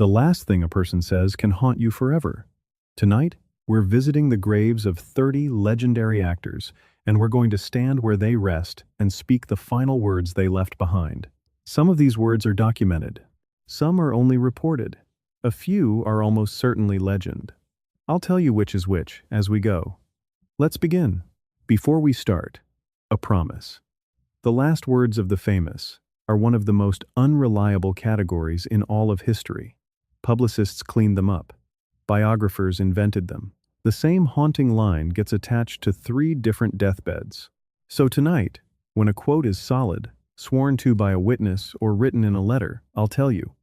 The last thing a person says can haunt you forever. Tonight, we're visiting the graves of 30 legendary actors, and we're going to stand where they rest and speak the final words they left behind. Some of these words are documented. Some are only reported. A few are almost certainly legend. I'll tell you which is which as we go. Let's begin. Before we start, a promise. The last words of the famous are one of the most unreliable categories in all of history. Publicists cleaned them up. Biographers invented them. The same haunting line gets attached to 3 different deathbeds. So tonight, when a quote is solid, sworn to by a witness or written in a letter, I'll tell you.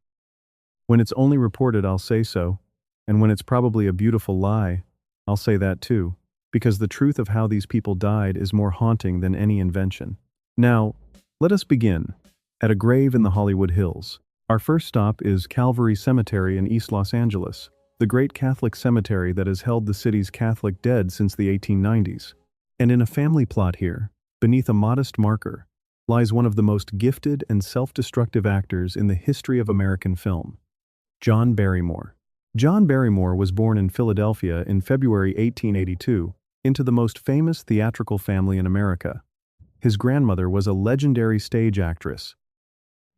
When it's only reported, I'll say so. And when it's probably a beautiful lie, I'll say that too, because the truth of how these people died is more haunting than any invention. Now, let us begin. At a grave in the Hollywood Hills. Our first stop is Calvary Cemetery in East Los Angeles, the great Catholic cemetery that has held the city's Catholic dead since the 1890s. And in a family plot here, beneath a modest marker, lies one of the most gifted and self-destructive actors in the history of American film, John Barrymore. John Barrymore was born in Philadelphia in February 1882 into the most famous theatrical family in America. His grandmother was a legendary stage actress.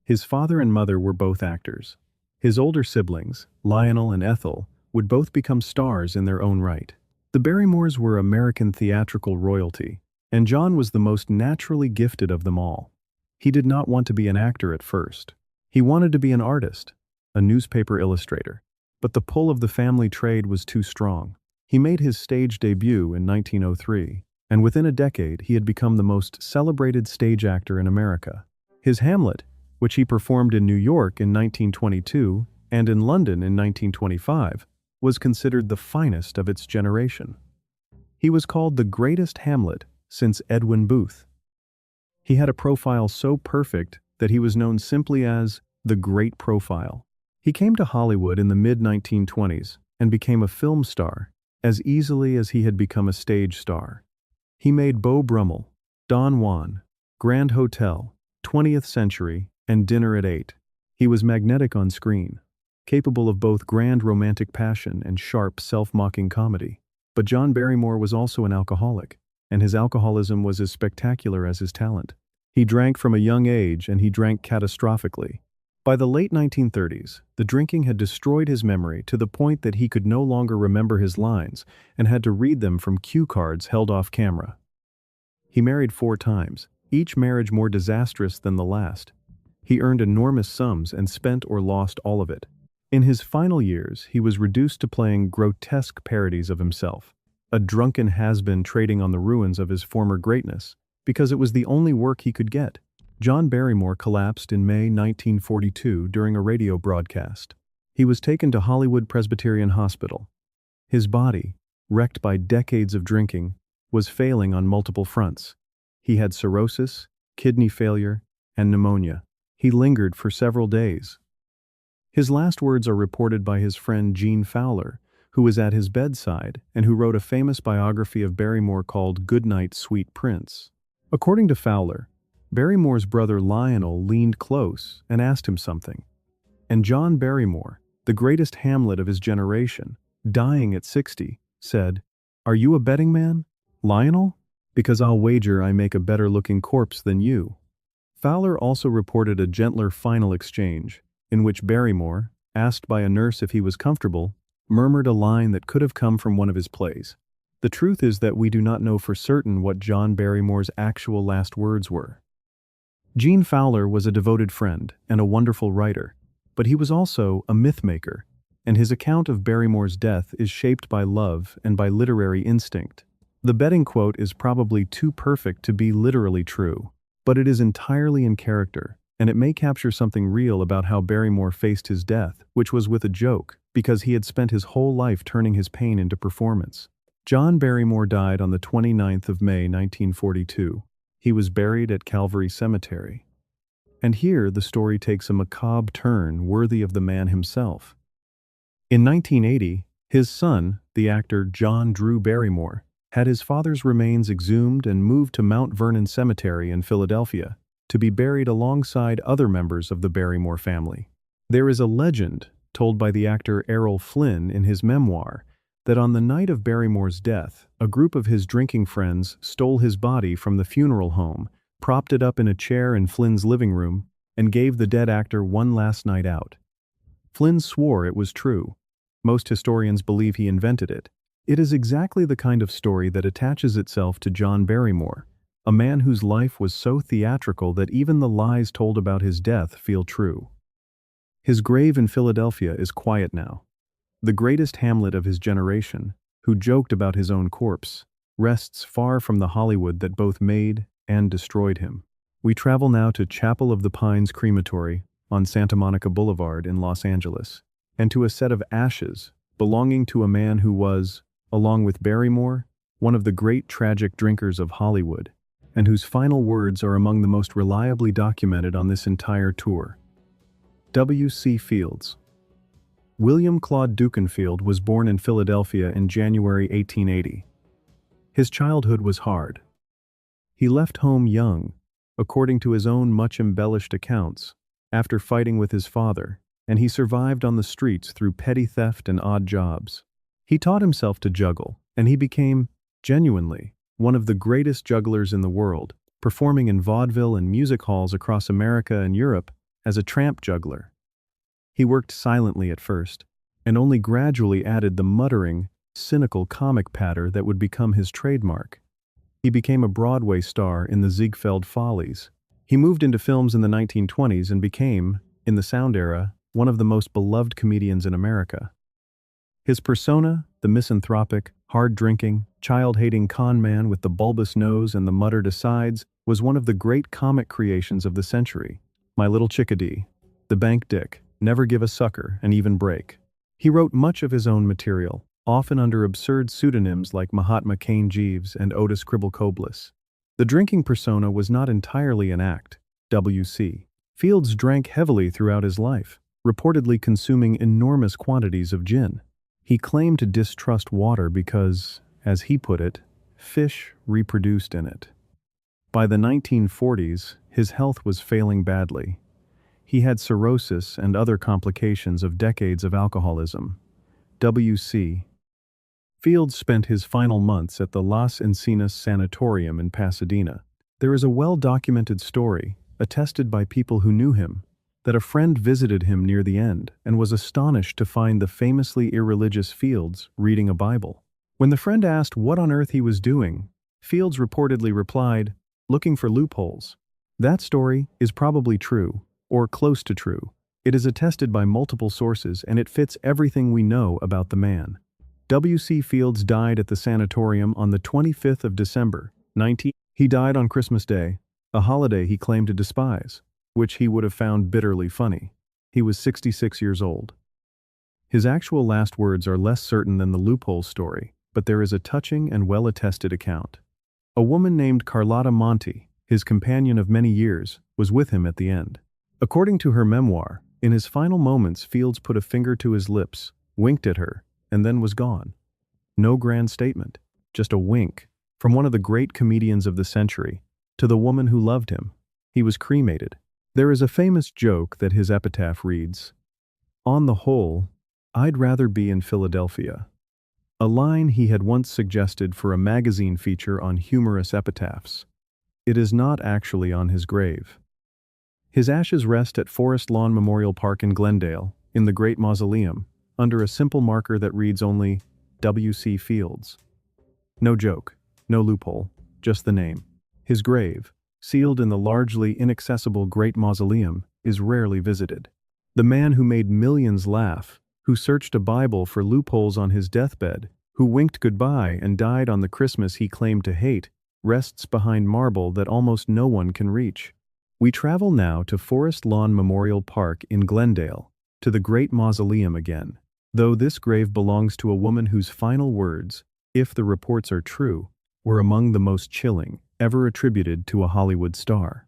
His father and mother were both actors. His older siblings, Lionel and Ethel, would both become stars in their own right. The Barrymores were American theatrical royalty, and John was the most naturally gifted of them all. He did not want to be an actor at first. He wanted to be an artist, a newspaper illustrator. But the pull of the family trade was too strong. He made his stage debut in 1903, and within a decade he had become the most celebrated stage actor in America. His Hamlet, which he performed in New York in 1922 and in London in 1925, was considered the finest of its generation. He was called the greatest Hamlet since Edwin Booth. He had a profile so perfect that he was known simply as the Great Profile. He came to Hollywood in the mid-1920s and became a film star as easily as he had become a stage star. He made Beau Brummel, Don Juan, Grand Hotel, 20th Century, and Dinner at 8. He was magnetic on screen, capable of both grand romantic passion and sharp self-mocking comedy. But John Barrymore was also an alcoholic, and his alcoholism was as spectacular as his talent. He drank from a young age, and he drank catastrophically. By the late 1930s, the drinking had destroyed his memory to the point that he could no longer remember his lines and had to read them from cue cards held off camera. He married 4 times, each marriage more disastrous than the last. He earned enormous sums and spent or lost all of it. In his final years, he was reduced to playing grotesque parodies of himself, a drunken has-been trading on the ruins of his former greatness, because it was the only work he could get. John Barrymore collapsed in May 1942 during a radio broadcast. He was taken to Hollywood Presbyterian Hospital. His body, wrecked by decades of drinking, was failing on multiple fronts. He had cirrhosis, kidney failure, and pneumonia. He lingered for several days. His last words are reported by his friend Gene Fowler, who was at his bedside and who wrote a famous biography of Barrymore called Goodnight, Sweet Prince. According to Fowler, Barrymore's brother Lionel leaned close and asked him something. And John Barrymore, the greatest Hamlet of his generation, dying at 60, said, "Are you a betting man, Lionel? Because I'll wager I make a better-looking corpse than you." Fowler also reported a gentler final exchange, in which Barrymore, asked by a nurse if he was comfortable, murmured a line that could have come from one of his plays. The truth is that we do not know for certain what John Barrymore's actual last words were. Gene Fowler was a devoted friend and a wonderful writer, but he was also a myth-maker, and his account of Barrymore's death is shaped by love and by literary instinct. The betting quote is probably too perfect to be literally true, but it is entirely in character, and it may capture something real about how Barrymore faced his death, which was with a joke, because he had spent his whole life turning his pain into performance. John Barrymore died on the 29th of May 1942. He was buried at Calvary Cemetery. And here the story takes a macabre turn worthy of the man himself. In 1980, his son, the actor John Drew Barrymore, had his father's remains exhumed and moved to Mount Vernon Cemetery in Philadelphia to be buried alongside other members of the Barrymore family. There is a legend told by the actor Errol Flynn in his memoir, that on the night of Barrymore's death, a group of his drinking friends stole his body from the funeral home, propped it up in a chair in Flynn's living room, and gave the dead actor one last night out. Flynn swore it was true. Most historians believe he invented it. It is exactly the kind of story that attaches itself to John Barrymore, a man whose life was so theatrical that even the lies told about his death feel true. His grave in Philadelphia is quiet now. The greatest Hamlet of his generation, who joked about his own corpse, rests far from the Hollywood that both made and destroyed him. We travel now to Chapel of the Pines Crematory on Santa Monica Boulevard in Los Angeles, and to a set of ashes belonging to a man who was, along with Barrymore, one of the great tragic drinkers of Hollywood, and whose final words are among the most reliably documented on this entire tour. W.C. Fields. William Claude Dukenfield was born in Philadelphia in January 1880. His childhood was hard. He left home young, according to his own much-embellished accounts, after fighting with his father, and he survived on the streets through petty theft and odd jobs. He taught himself to juggle, and he became, genuinely, one of the greatest jugglers in the world, performing in vaudeville and music halls across America and Europe as a tramp juggler. He worked silently at first, and only gradually added the muttering, cynical comic patter that would become his trademark. He became a Broadway star in the Ziegfeld Follies. He moved into films in the 1920s and became, in the sound era, one of the most beloved comedians in America. His persona, the misanthropic, hard-drinking, child-hating con man with the bulbous nose and the muttered asides, was one of the great comic creations of the century. My Little Chickadee, The Bank Dick, Never Give a Sucker, and Even Break. He wrote much of his own material, often under absurd pseudonyms like Mahatma Cain Jeeves and Otis Cribble-Coblis. The drinking persona was not entirely an act. W.C. Fields drank heavily throughout his life, reportedly consuming enormous quantities of gin. He claimed to distrust water because, as he put it, fish reproduced in it. By the 1940s, his health was failing badly. He had cirrhosis and other complications of decades of alcoholism. W.C. Fields spent his final months at the Las Encinas Sanatorium in Pasadena. There is a well-documented story, attested by people who knew him, that a friend visited him near the end and was astonished to find the famously irreligious Fields reading a Bible. When the friend asked what on earth he was doing, Fields reportedly replied, "Looking for loopholes." That story is probably true, or close to true. It is attested by multiple sources and it fits everything we know about the man. W.C. Fields died at the sanatorium on the 25th of December, 19. He died on Christmas Day, a holiday he claimed to despise, which he would have found bitterly funny. He was 66 years old. His actual last words are less certain than the loophole story, but there is a touching and well-attested account. A woman named Carlotta Monti, his companion of many years, was with him at the end. According to her memoir, in his final moments Fields put a finger to his lips, winked at her, and then was gone. No grand statement, just a wink, from one of the great comedians of the century, to the woman who loved him. He was cremated. There is a famous joke that his epitaph reads, "On the whole, I'd rather be in Philadelphia," a line he had once suggested for a magazine feature on humorous epitaphs. It is not actually on his grave. His ashes rest at Forest Lawn Memorial Park in Glendale, in the Great Mausoleum, under a simple marker that reads only W.C. Fields. No joke, no loophole, just the name. His grave, sealed in the largely inaccessible Great Mausoleum, is rarely visited. The man who made millions laugh, who searched a Bible for loopholes on his deathbed, who winked goodbye and died on the Christmas he claimed to hate, rests behind marble that almost no one can reach. We travel now to Forest Lawn Memorial Park in Glendale, to the Great Mausoleum again, though this grave belongs to a woman whose final words, if the reports are true, were among the most chilling ever attributed to a Hollywood star.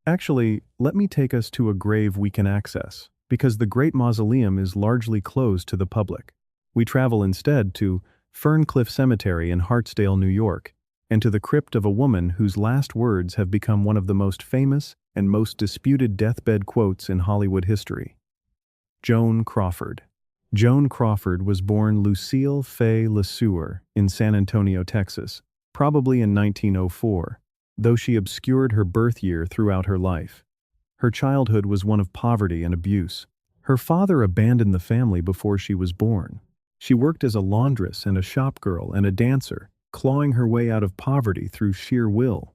Actually, let me take us to a grave we can access, because the Great Mausoleum is largely closed to the public. We travel instead to Ferncliff Cemetery in Hartsdale, New York, and to the crypt of a woman whose last words have become one of the most famous and most disputed deathbed quotes in Hollywood history. Joan Crawford. Joan Crawford was born Lucille Fay LeSueur in San Antonio, Texas, probably in 1904, though she obscured her birth year throughout her life. Her childhood was one of poverty and abuse. Her father abandoned the family before she was born. She worked as a laundress and a shopgirl and a dancer, clawing her way out of poverty through sheer will.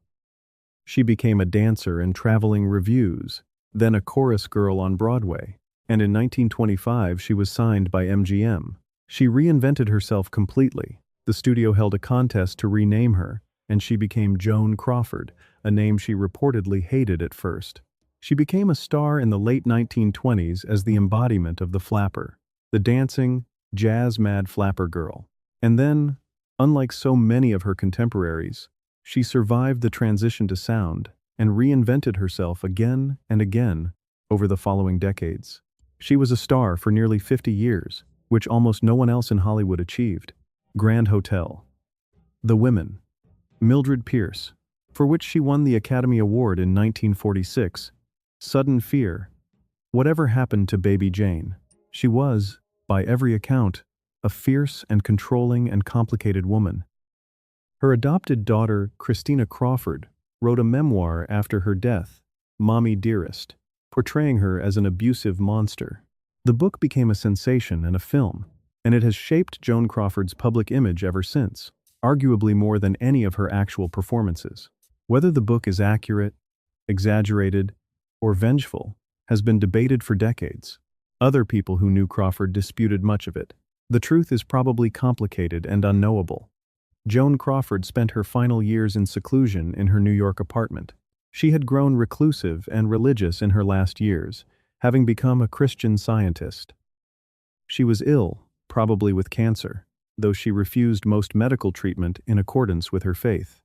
She became a dancer in traveling revues, then a chorus girl on Broadway, and in 1925 she was signed by MGM. She reinvented herself completely. The studio held a contest to rename her, and she became Joan Crawford, a name she reportedly hated at first. She became a star in the late 1920s as the embodiment of the flapper, the dancing, jazz-mad flapper girl. And then, unlike so many of her contemporaries, she survived the transition to sound and reinvented herself again and again over the following decades. She was a star for nearly 50 years, which almost no one else in Hollywood achieved. Grand Hotel. The Women. Mildred Pierce, for which she won the Academy Award in 1946. Sudden Fear. Whatever happened to Baby Jane? She was, by every account, a fierce and controlling and complicated woman. Her adopted daughter, Christina Crawford, wrote a memoir after her death, Mommy Dearest, portraying her as an abusive monster. The book became a sensation and a film, and it has shaped Joan Crawford's public image ever since, arguably more than any of her actual performances. Whether the book is accurate, exaggerated, or vengeful has been debated for decades. Other people who knew Crawford disputed much of it. The truth is probably complicated and unknowable. Joan Crawford spent her final years in seclusion in her New York apartment. She had grown reclusive and religious in her last years, having become a Christian Scientist. She was ill, probably with cancer, though she refused most medical treatment in accordance with her faith.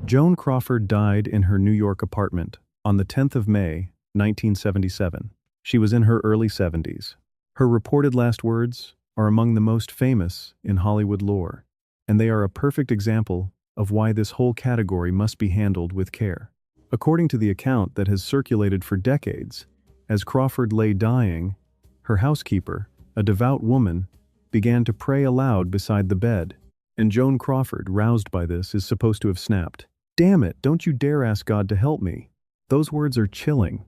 Joan Crawford died in her New York apartment on the 10th of May, 1977. She was in her early 70s. Her reported last words are among the most famous in Hollywood lore, and they are a perfect example of why this whole category must be handled with care. According to the account that has circulated for decades, as Crawford lay dying, her housekeeper, a devout woman, began to pray aloud beside the bed, and Joan Crawford, roused by this, is supposed to have snapped, "Damn it, don't you dare ask God to help me." Those words are chilling.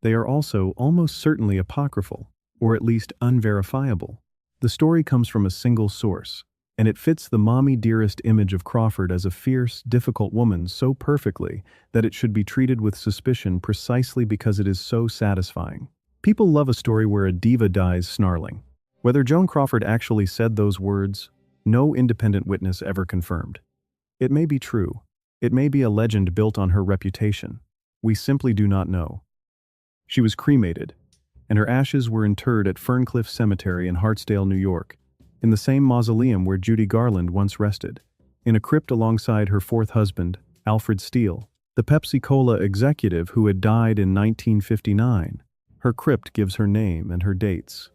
They are also almost certainly apocryphal, or at least unverifiable. The story comes from a single source, and it fits the Mommy Dearest image of Crawford as a fierce, difficult woman so perfectly that it should be treated with suspicion precisely because it is so satisfying. People love a story where a diva dies snarling. Whether Joan Crawford actually said those words, no independent witness ever confirmed. It may be true. It may be a legend built on her reputation. We simply do not know. She was cremated, and her ashes were interred at Ferncliff Cemetery in Hartsdale, New York, in the same mausoleum where Judy Garland once rested, in a crypt alongside her fourth husband, Alfred Steele, the Pepsi-Cola executive who had died in 1959. Her crypt gives her name and her dates.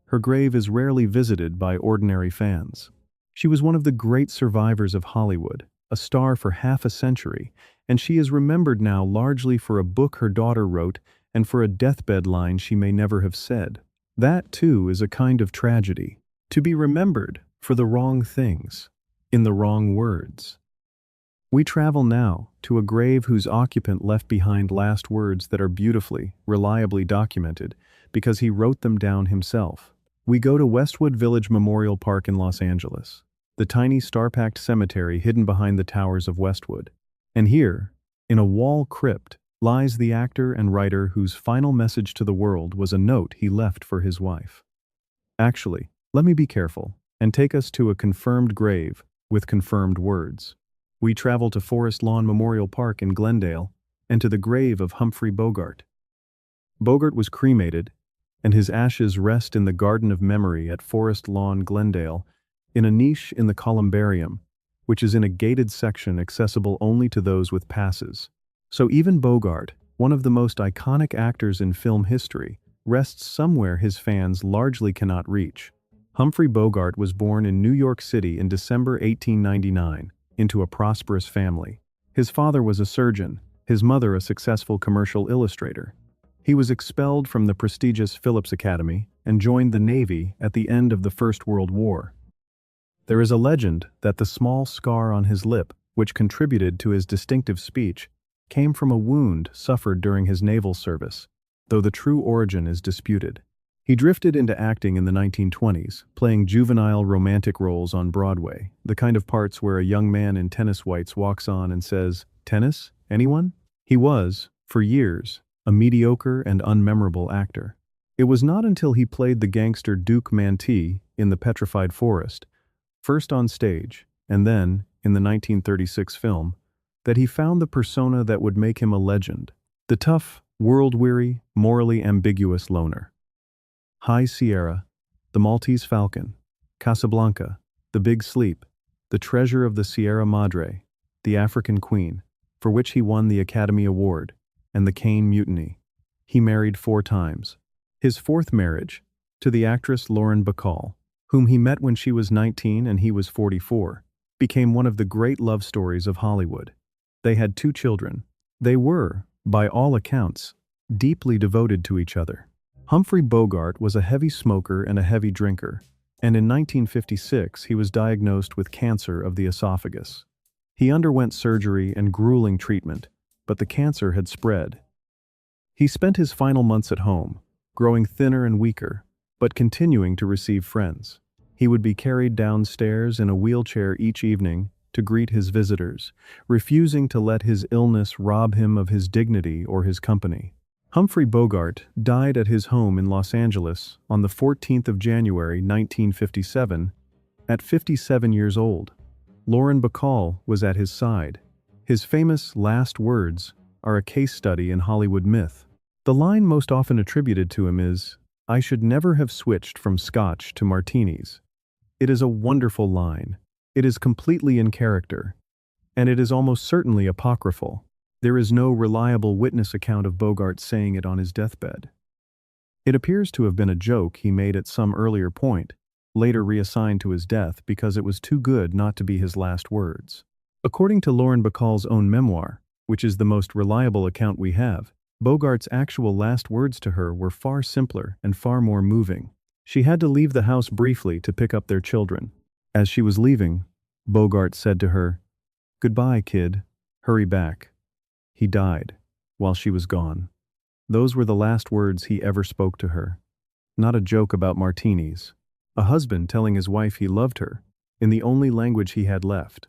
Her grave is rarely visited by ordinary fans. She was one of the great survivors of Hollywood, a star for half a century, and she is remembered now largely for a book her daughter wrote and for a deathbed line she may never have said. That, too, is a kind of tragedy. To be remembered for the wrong things, in the wrong words. We travel now to a grave whose occupant left behind last words that are beautifully, reliably documented because he wrote them down himself. We go to Westwood Village Memorial Park in Los Angeles, the tiny star-packed cemetery hidden behind the towers of Westwood. And here, in a wall crypt, lies the actor and writer whose final message to the world was a note he left for his wife. Actually, let me be careful and take us to a confirmed grave with confirmed words. We travel to Forest Lawn Memorial Park in Glendale and to the grave of Humphrey Bogart. Bogart was cremated, and his ashes rest in the Garden of Memory at Forest Lawn, Glendale, in a niche in the columbarium, which is in a gated section accessible only to those with passes. So even Bogart, one of the most iconic actors in film history, rests somewhere his fans largely cannot reach. Humphrey Bogart was born in New York City in December 1899, into a prosperous family. His father was a surgeon, his mother a successful commercial illustrator. He was expelled from the prestigious Phillips Academy and joined the Navy at the end of the First World War. There is a legend that the small scar on his lip, which contributed to his distinctive speech, came from a wound suffered during his naval service, though the true origin is disputed. He drifted into acting in the 1920s, playing juvenile romantic roles on Broadway, the kind of parts where a young man in tennis whites walks on and says, "Tennis? Anyone?" He was, for years, a mediocre and unmemorable actor. It was not until he played the gangster Duke Mantee in The Petrified Forest, first on stage, and then, in the 1936 film, that he found the persona that would make him a legend, the tough, world-weary, morally ambiguous loner. High Sierra, The Maltese Falcon, Casablanca, The Big Sleep, The Treasure of the Sierra Madre, The African Queen, for which he won the Academy Award, and The Caine Mutiny. He married 4 times. His 4th marriage, to the actress Lauren Bacall, whom he met when she was 19 and he was 44, became one of the great love stories of Hollywood. They had 2 children. They were, by all accounts, deeply devoted to each other. Humphrey Bogart was a heavy smoker and a heavy drinker, and in 1956 he was diagnosed with cancer of the esophagus. He underwent surgery and grueling treatment, but the cancer had spread. He spent his final months at home, growing thinner and weaker, but continuing to receive friends. He would be carried downstairs in a wheelchair each evening to greet his visitors, refusing to let his illness rob him of his dignity or his company. Humphrey Bogart died at his home in Los Angeles on the 14th of January 1957, at 57 years old. Lauren Bacall was at his side. His famous last words are a case study in Hollywood myth. The line most often attributed to him is, "I should never have switched from scotch to martinis." It is a wonderful line. It is completely in character, and it is almost certainly apocryphal. There is no reliable witness account of Bogart saying it on his deathbed. It appears to have been a joke he made at some earlier point, later reassigned to his death because it was too good not to be his last words. According to Lauren Bacall's own memoir, which is the most reliable account we have, Bogart's actual last words to her were far simpler and far more moving. She had to leave the house briefly to pick up their children. As she was leaving, Bogart said to her, "Goodbye, kid. Hurry back." He died while she was gone. Those were the last words he ever spoke to her. Not a joke about martinis. A husband telling his wife he loved her, in the only language he had left.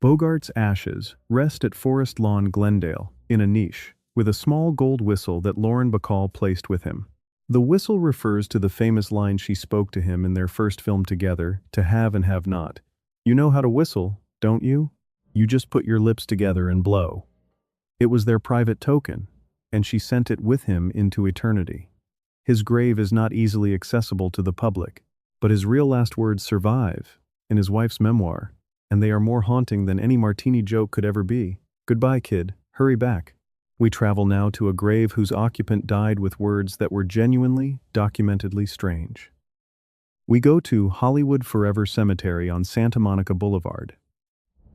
Bogart's ashes rest at Forest Lawn, Glendale, in a niche, with a small gold whistle that Lauren Bacall placed with him. The whistle refers to the famous line she spoke to him in their first film together, To Have and Have Not. "You know how to whistle, don't you? You just put your lips together and blow." It was their private token, and she sent it with him into eternity. His grave is not easily accessible to the public, but his real last words survive in his wife's memoir, and they are more haunting than any martini joke could ever be. "Goodbye, kid. Hurry back." We travel now to a grave whose occupant died with words that were genuinely, documentedly strange. We go to Hollywood Forever Cemetery on Santa Monica Boulevard.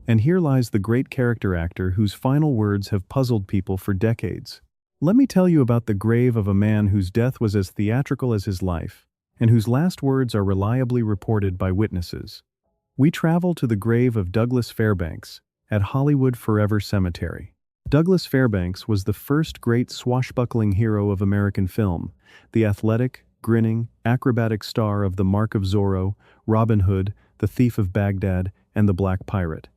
And here lies the great character actor whose final words have puzzled people for decades. Let me tell you about the grave of a man whose death was as theatrical as his life, and whose last words are reliably reported by witnesses. We travel to the grave of Douglas Fairbanks at Hollywood Forever Cemetery. Douglas Fairbanks was the first great swashbuckling hero of American film, the athletic, grinning, acrobatic star of The Mark of Zorro, Robin Hood, The Thief of Baghdad, and The Black Pirate.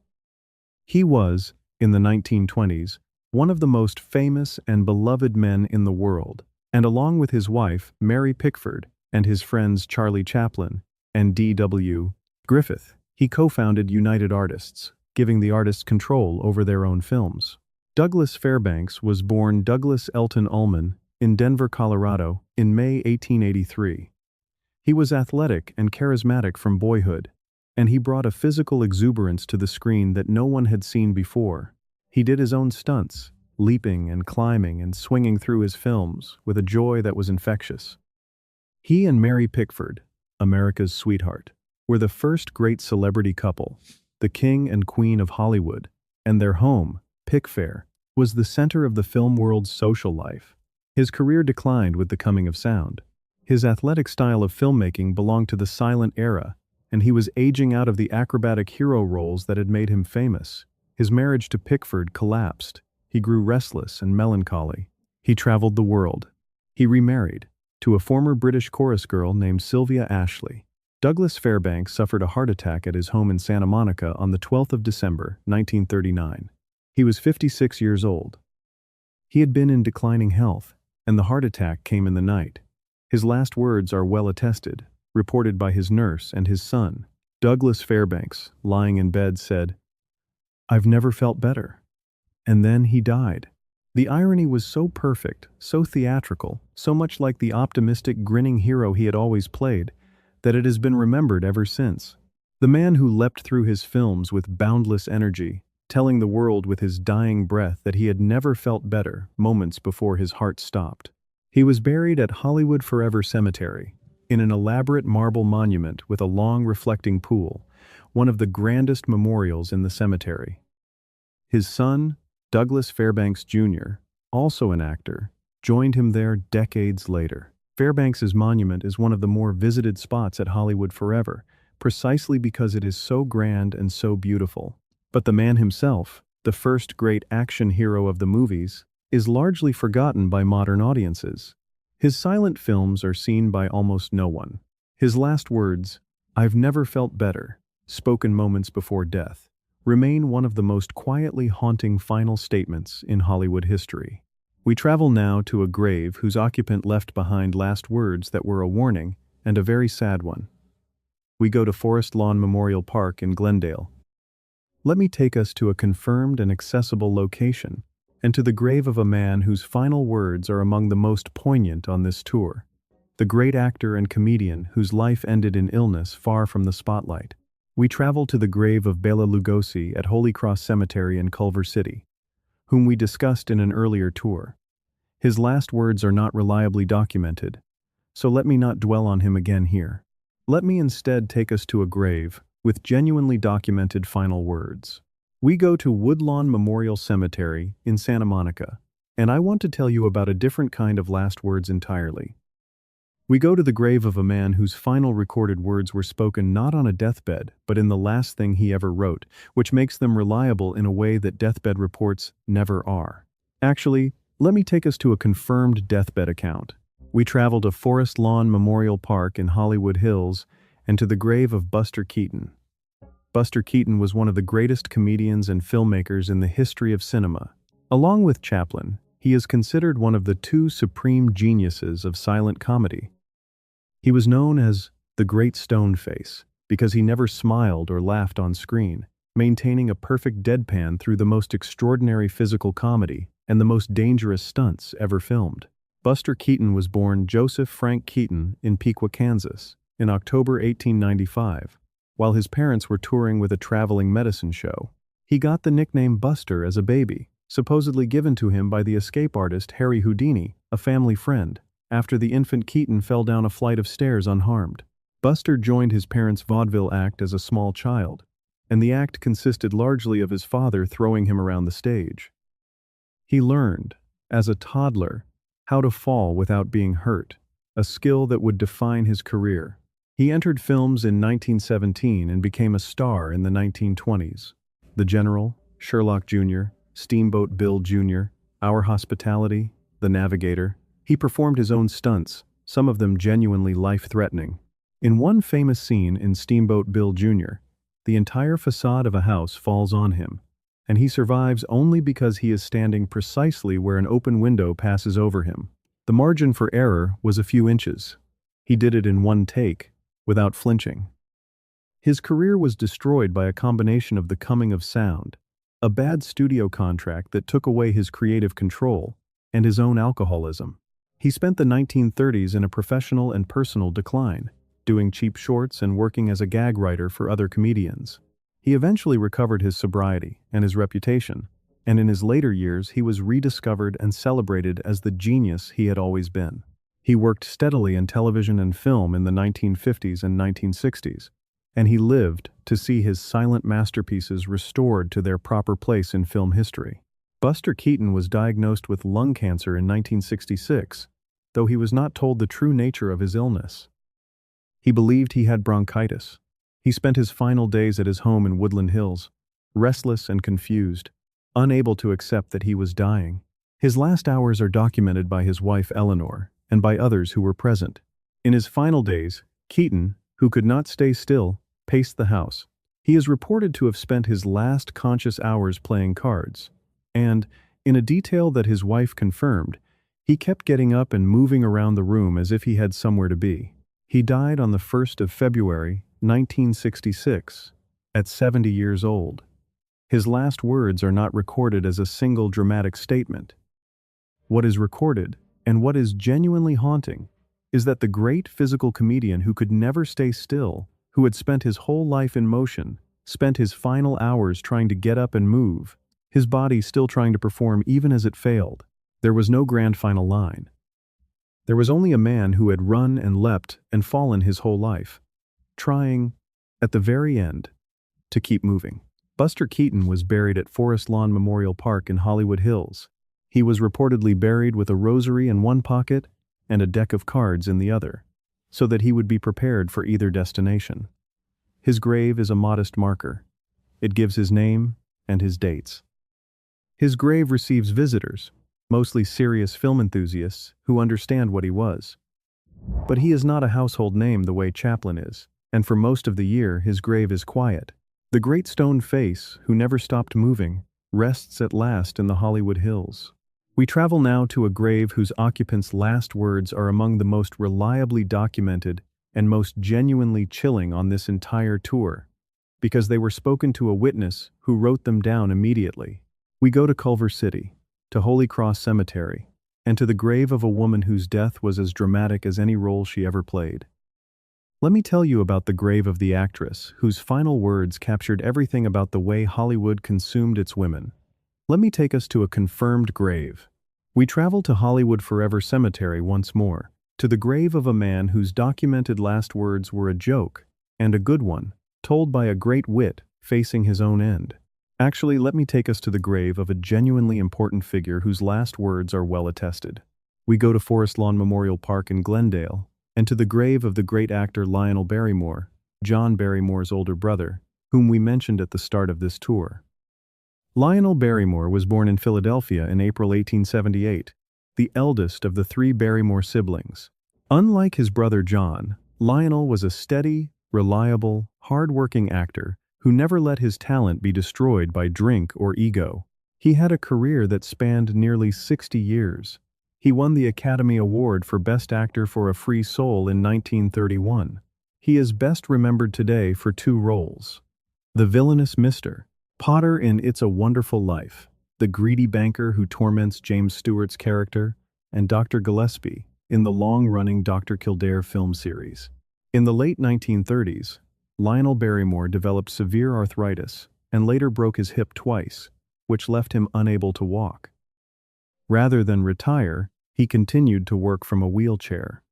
He was, in the 1920s, one of the most famous and beloved men in the world, and along with his wife, Mary Pickford, and his friends Charlie Chaplin and D.W. Griffith, he co-founded United Artists, giving the artists control over their own films. Douglas Fairbanks was born Douglas Elton Ullman in Denver, Colorado, in May 1883. He was athletic and charismatic from boyhood, and he brought a physical exuberance to the screen that no one had seen before. He did his own stunts, leaping and climbing and swinging through his films with a joy that was infectious. He and Mary Pickford, America's sweetheart, were the first great celebrity couple, the king and queen of Hollywood, and their home, Pickfair, was the center of the film world's social life. His career declined with the coming of sound. His athletic style of filmmaking belonged to the silent era, and he was aging out of the acrobatic hero roles that had made him famous. His marriage to Pickford collapsed. He grew restless and melancholy. He traveled the world. He remarried to a former British chorus girl named Sylvia Ashley. Douglas Fairbanks suffered a heart attack at his home in Santa Monica on the 12th of December, 1939. He was 56 years old. He had been in declining health, and the heart attack came in the night. His last words are well attested, reported by his nurse and his son. Douglas Fairbanks, lying in bed, said, "I've never felt better." And then he died. The irony was so perfect, so theatrical, so much like the optimistic, grinning hero he had always played, that it has been remembered ever since. The man who leapt through his films with boundless energy, telling the world with his dying breath that he had never felt better moments before his heart stopped. He was buried at Hollywood Forever Cemetery, in an elaborate marble monument with a long reflecting pool, one of the grandest memorials in the cemetery. His son, Douglas Fairbanks Jr., also an actor, joined him there decades later. Fairbanks's monument is one of the more visited spots at Hollywood Forever, precisely because it is so grand and so beautiful. But the man himself, the first great action hero of the movies, is largely forgotten by modern audiences. His silent films are seen by almost no one. His last words, "I've never felt better," spoken moments before death, remain one of the most quietly haunting final statements in Hollywood history. We travel now to a grave whose occupant left behind last words that were a warning, and a very sad one. We go to Forest Lawn Memorial Park in Glendale. Let me take us to a confirmed and accessible location, and to the grave of a man whose final words are among the most poignant on this tour. The great actor and comedian whose life ended in illness far from the spotlight. We travel to the grave of Bela Lugosi at Holy Cross Cemetery in Culver City, whom we discussed in an earlier tour. His last words are not reliably documented, so let me not dwell on him again here. Let me instead take us to a grave with genuinely documented final words. We go to Woodlawn Memorial Cemetery in Santa Monica, and I want to tell you about a different kind of last words entirely. We go to the grave of a man whose final recorded words were spoken not on a deathbed, but in the last thing he ever wrote, which makes them reliable in a way that deathbed reports never are. Actually, let me take us to a confirmed deathbed account. We travel to Forest Lawn Memorial Park in Hollywood Hills and to the grave of Buster Keaton. Buster Keaton was one of the greatest comedians and filmmakers in the history of cinema. Along with Chaplin, he is considered one of the two supreme geniuses of silent comedy. He was known as the Great Stone Face because he never smiled or laughed on screen, maintaining a perfect deadpan through the most extraordinary physical comedy and the most dangerous stunts ever filmed. Buster Keaton was born Joseph Frank Keaton in Pequea, Kansas, in October 1895, while his parents were touring with a traveling medicine show. He got the nickname Buster as a baby, supposedly given to him by the escape artist Harry Houdini, a family friend, after the infant Keaton fell down a flight of stairs unharmed. Buster joined his parents' vaudeville act as a small child, and the act consisted largely of his father throwing him around the stage. He learned, as a toddler, how to fall without being hurt, a skill that would define his career. He entered films in 1917 and became a star in the 1920s. The General, Sherlock Jr., Steamboat Bill Jr., Our Hospitality, The Navigator. He performed his own stunts, some of them genuinely life-threatening. In one famous scene in Steamboat Bill Jr., the entire facade of a house falls on him, and he survives only because he is standing precisely where an open window passes over him. The margin for error was a few inches. He did it in one take, without flinching. His career was destroyed by a combination of the coming of sound, a bad studio contract that took away his creative control, and his own alcoholism. He spent the 1930s in a professional and personal decline, doing cheap shorts and working as a gag writer for other comedians. He eventually recovered his sobriety and his reputation, and in his later years he was rediscovered and celebrated as the genius he had always been. He worked steadily in television and film in the 1950s and 1960s, and he lived to see his silent masterpieces restored to their proper place in film history. Buster Keaton was diagnosed with lung cancer in 1966, though he was not told the true nature of his illness. He believed he had bronchitis. He spent his final days at his home in Woodland Hills, restless and confused, unable to accept that he was dying. His last hours are documented by his wife Eleanor and by others who were present. In his final days, Keaton, who could not stay still, paced the house. He is reported to have spent his last conscious hours playing cards, and, in a detail that his wife confirmed, he kept getting up and moving around the room as if he had somewhere to be. He died on the 1st of February, 1966, at 70 years old. His last words are not recorded as a single dramatic statement. What is recorded, and what is genuinely haunting, is that the great physical comedian who could never stay still, who had spent his whole life in motion, spent his final hours trying to get up and move, his body still trying to perform even as it failed. There was no grand final line. There was only a man who had run and leapt and fallen his whole life, trying, at the very end, to keep moving. Buster Keaton was buried at Forest Lawn Memorial Park in Hollywood Hills. He was reportedly buried with a rosary in one pocket and a deck of cards in the other, so that he would be prepared for either destination. His grave is a modest marker. It gives his name and his dates. His grave receives visitors, mostly serious film enthusiasts who understand what he was. But he is not a household name the way Chaplin is, and for most of the year his grave is quiet. The great stone face, who never stopped moving, rests at last in the Hollywood Hills. We travel now to a grave whose occupants' last words are among the most reliably documented and most genuinely chilling on this entire tour, because they were spoken to a witness who wrote them down immediately. We go to Culver City, to Holy Cross Cemetery, and to the grave of a woman whose death was as dramatic as any role she ever played. Let me tell you about the grave of the actress whose final words captured everything about the way Hollywood consumed its women. Let me take us to a confirmed grave. We travel to Hollywood Forever Cemetery once more, to the grave of a man whose documented last words were a joke, and a good one, told by a great wit facing his own end. Actually, let me take us to the grave of a genuinely important figure whose last words are well attested. We go to Forest Lawn Memorial Park in Glendale, and to the grave of the great actor Lionel Barrymore, John Barrymore's older brother, whom we mentioned at the start of this tour. Lionel Barrymore was born in Philadelphia in April 1878, the eldest of the 3 Barrymore siblings. Unlike his brother John, Lionel was a steady, reliable, hard-working actor who never let his talent be destroyed by drink or ego. He had a career that spanned nearly 60 years. He won the Academy Award for Best Actor for A Free Soul in 1931. He is best remembered today for 2 roles: the villainous Mr. Potter in It's a Wonderful Life, the greedy banker who torments James Stewart's character, and Dr. Gillespie in the long-running Dr. Kildare film series. In the late 1930s, Lionel Barrymore developed severe arthritis and later broke his hip twice, which left him unable to walk. Rather than retire, he continued to work from a wheelchair.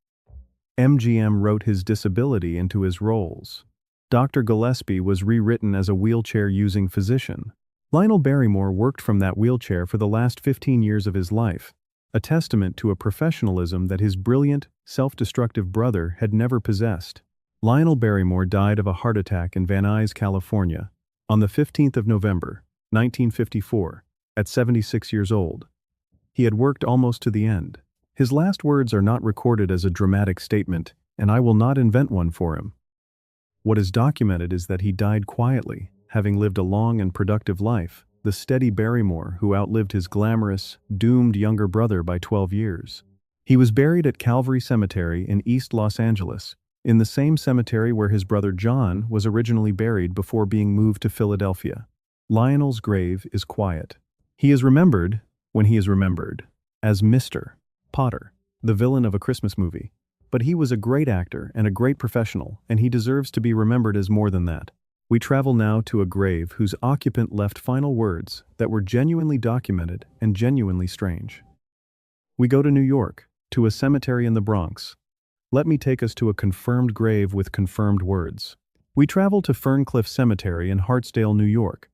MGM wrote his disability into his roles. Dr. Gillespie was rewritten as a wheelchair-using physician. Lionel Barrymore worked from that wheelchair for the last 15 years of his life, a testament to a professionalism that his brilliant, self-destructive brother had never possessed. Lionel Barrymore died of a heart attack in Van Nuys, California, on the 15th of November, 1954, at 76 years old. He had worked almost to the end. His last words are not recorded as a dramatic statement, and I will not invent one for him. What is documented is that he died quietly, having lived a long and productive life, the steady Barrymore who outlived his glamorous, doomed younger brother by 12 years. He was buried at Calvary Cemetery in East Los Angeles, in the same cemetery where his brother John was originally buried before being moved to Philadelphia. Lionel's grave is quiet. He is remembered, when he is remembered, as Mr. Potter, the villain of A Christmas Movie. But he was a great actor and a great professional, and he deserves to be remembered as more than that. We travel now to a grave whose occupant left final words that were genuinely documented and genuinely strange. We go to New York, to a cemetery in the Bronx. Let me take us to a confirmed grave with confirmed words. We travel to Ferncliff Cemetery in Hartsdale, New York,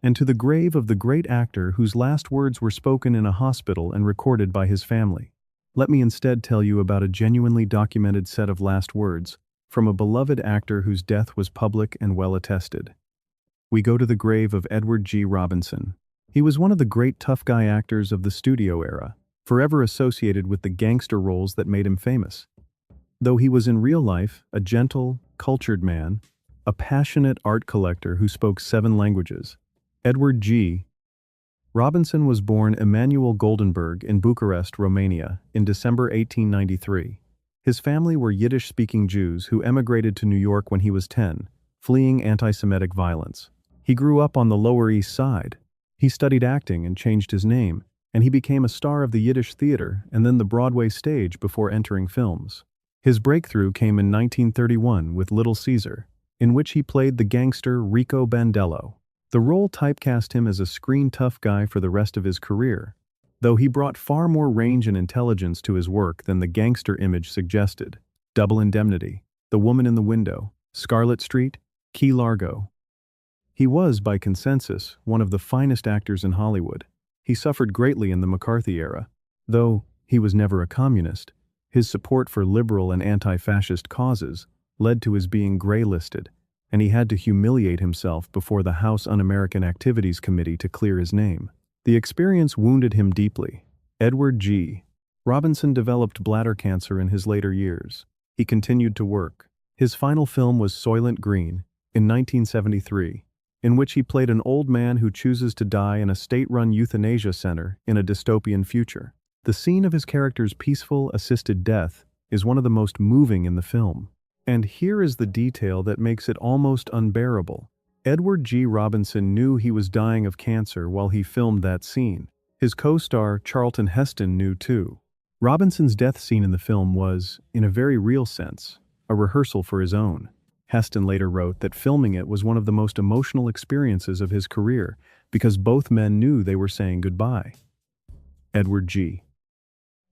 and to the grave of the great actor whose last words were spoken in a hospital and recorded by his family. Let me instead tell you about a genuinely documented set of last words from a beloved actor whose death was public and well attested. We go to the grave of Edward G. Robinson. He was one of the great tough guy actors of the studio era, forever associated with the gangster roles that made him famous. Though he was in real life a gentle, cultured man, a passionate art collector who spoke 7 languages, Edward G. Robinson was born Emanuel Goldenberg in Bucharest, Romania, in December 1893. His family were Yiddish-speaking Jews who emigrated to New York when he was 10, fleeing anti-Semitic violence. He grew up on the Lower East Side. He studied acting and changed his name, and he became a star of the Yiddish theater and then the Broadway stage before entering films. His breakthrough came in 1931 with Little Caesar, in which he played the gangster Rico Bandello. The role typecast him as a screen tough guy for the rest of his career, though he brought far more range and intelligence to his work than the gangster image suggested. Double Indemnity, The Woman in the Window, Scarlet Street, Key Largo. He was, by consensus, one of the finest actors in Hollywood. He suffered greatly in the McCarthy era. Though he was never a communist, his support for liberal and anti-fascist causes led to his being gray-listed, and he had to humiliate himself before the House Un-American Activities Committee to clear his name. The experience wounded him deeply. Edward G. Robinson developed bladder cancer in his later years. He continued to work. His final film was Soylent Green, in 1973, in which he played an old man who chooses to die in a state-run euthanasia center in a dystopian future. The scene of his character's peaceful, assisted death is one of the most moving in the film. And here is the detail that makes it almost unbearable. Edward G. Robinson knew he was dying of cancer while he filmed that scene. His co-star, Charlton Heston, knew too. Robinson's death scene in the film was, in a very real sense, a rehearsal for his own. Heston later wrote that filming it was one of the most emotional experiences of his career because both men knew they were saying goodbye. Edward G.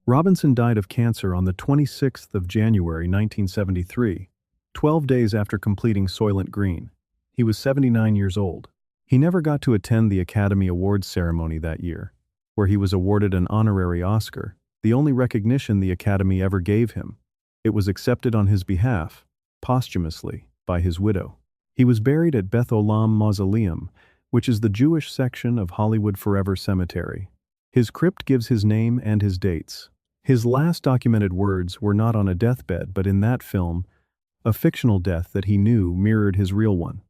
Robinson died of cancer on the 26th of January 1973, 12 days after completing Soylent Green. He was 79 years old. He never got to attend the Academy Awards ceremony that year, where he was awarded an honorary Oscar, the only recognition the Academy ever gave him. It was accepted on his behalf, posthumously, by his widow. He was buried at Beth Olam Mausoleum, which is the Jewish section of Hollywood Forever Cemetery. His crypt gives his name and his dates. His last documented words were not on a deathbed, but in that film, a fictional death that he knew mirrored his real one.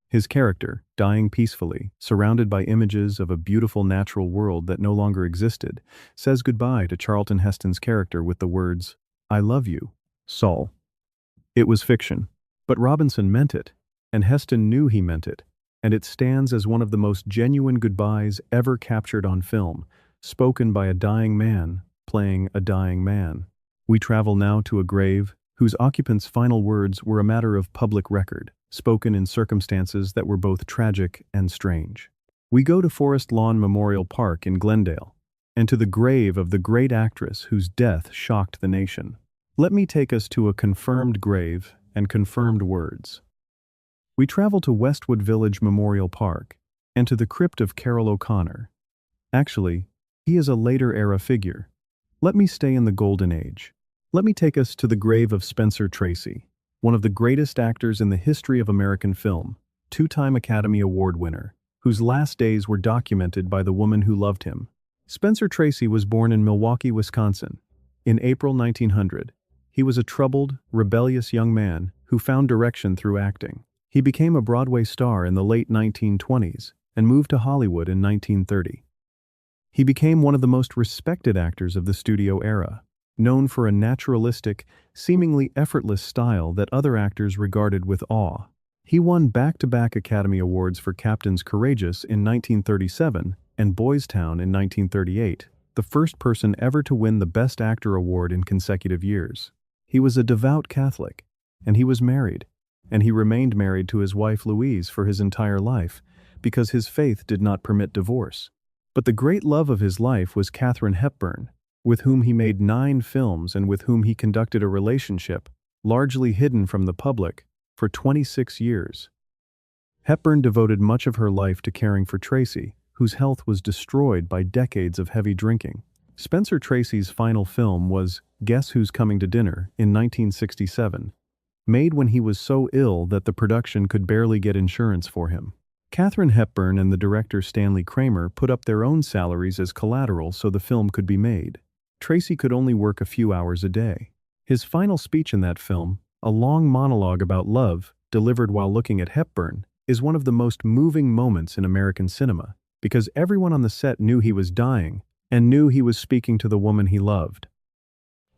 His character, dying peacefully, surrounded by images of a beautiful natural world that no longer existed, says goodbye to Charlton Heston's character with the words, "I love you, Saul." It was fiction, but Robinson meant it, and Heston knew he meant it, and it stands as one of the most genuine goodbyes ever captured on film, spoken by a dying man playing a dying man. We travel now to a grave whose occupant's final words were a matter of public record, spoken in circumstances that were both tragic and strange. We go to Forest Lawn Memorial Park in Glendale, and to the grave of the great actress whose death shocked the nation. Let me take us to a confirmed grave and confirmed words. We travel to Westwood Village Memorial Park, and to the crypt of Carroll O'Connor. Actually, he is a later-era figure. Let me stay in the Golden Age. Let me take us to the grave of Spencer Tracy, one of the greatest actors in the history of American film, 2-time Academy Award winner, whose last days were documented by the woman who loved him. Spencer Tracy was born in Milwaukee, Wisconsin, in April 1900. He was a troubled, rebellious young man who found direction through acting. He became a Broadway star in the late 1920s and moved to Hollywood in 1930. He became one of the most respected actors of the studio era, known for a naturalistic, seemingly effortless style that other actors regarded with awe. He won back-to-back Academy Awards for Captain's Courageous in 1937 and Boys Town in 1938, the first person ever to win the Best Actor award in consecutive years. He was a devout Catholic, and he was married, and he remained married to his wife Louise for his entire life, because his faith did not permit divorce. But the great love of his life was Katharine Hepburn, with whom he made 9 films and with whom he conducted a relationship, largely hidden from the public, for 26 years. Hepburn devoted much of her life to caring for Tracy, whose health was destroyed by decades of heavy drinking. Spencer Tracy's final film was Guess Who's Coming to Dinner in 1967, made when he was so ill that the production could barely get insurance for him. Katharine Hepburn and the director Stanley Kramer put up their own salaries as collateral so the film could be made. Tracy could only work a few hours a day. His final speech in that film, a long monologue about love, delivered while looking at Hepburn, is one of the most moving moments in American cinema, because everyone on the set knew he was dying and knew he was speaking to the woman he loved.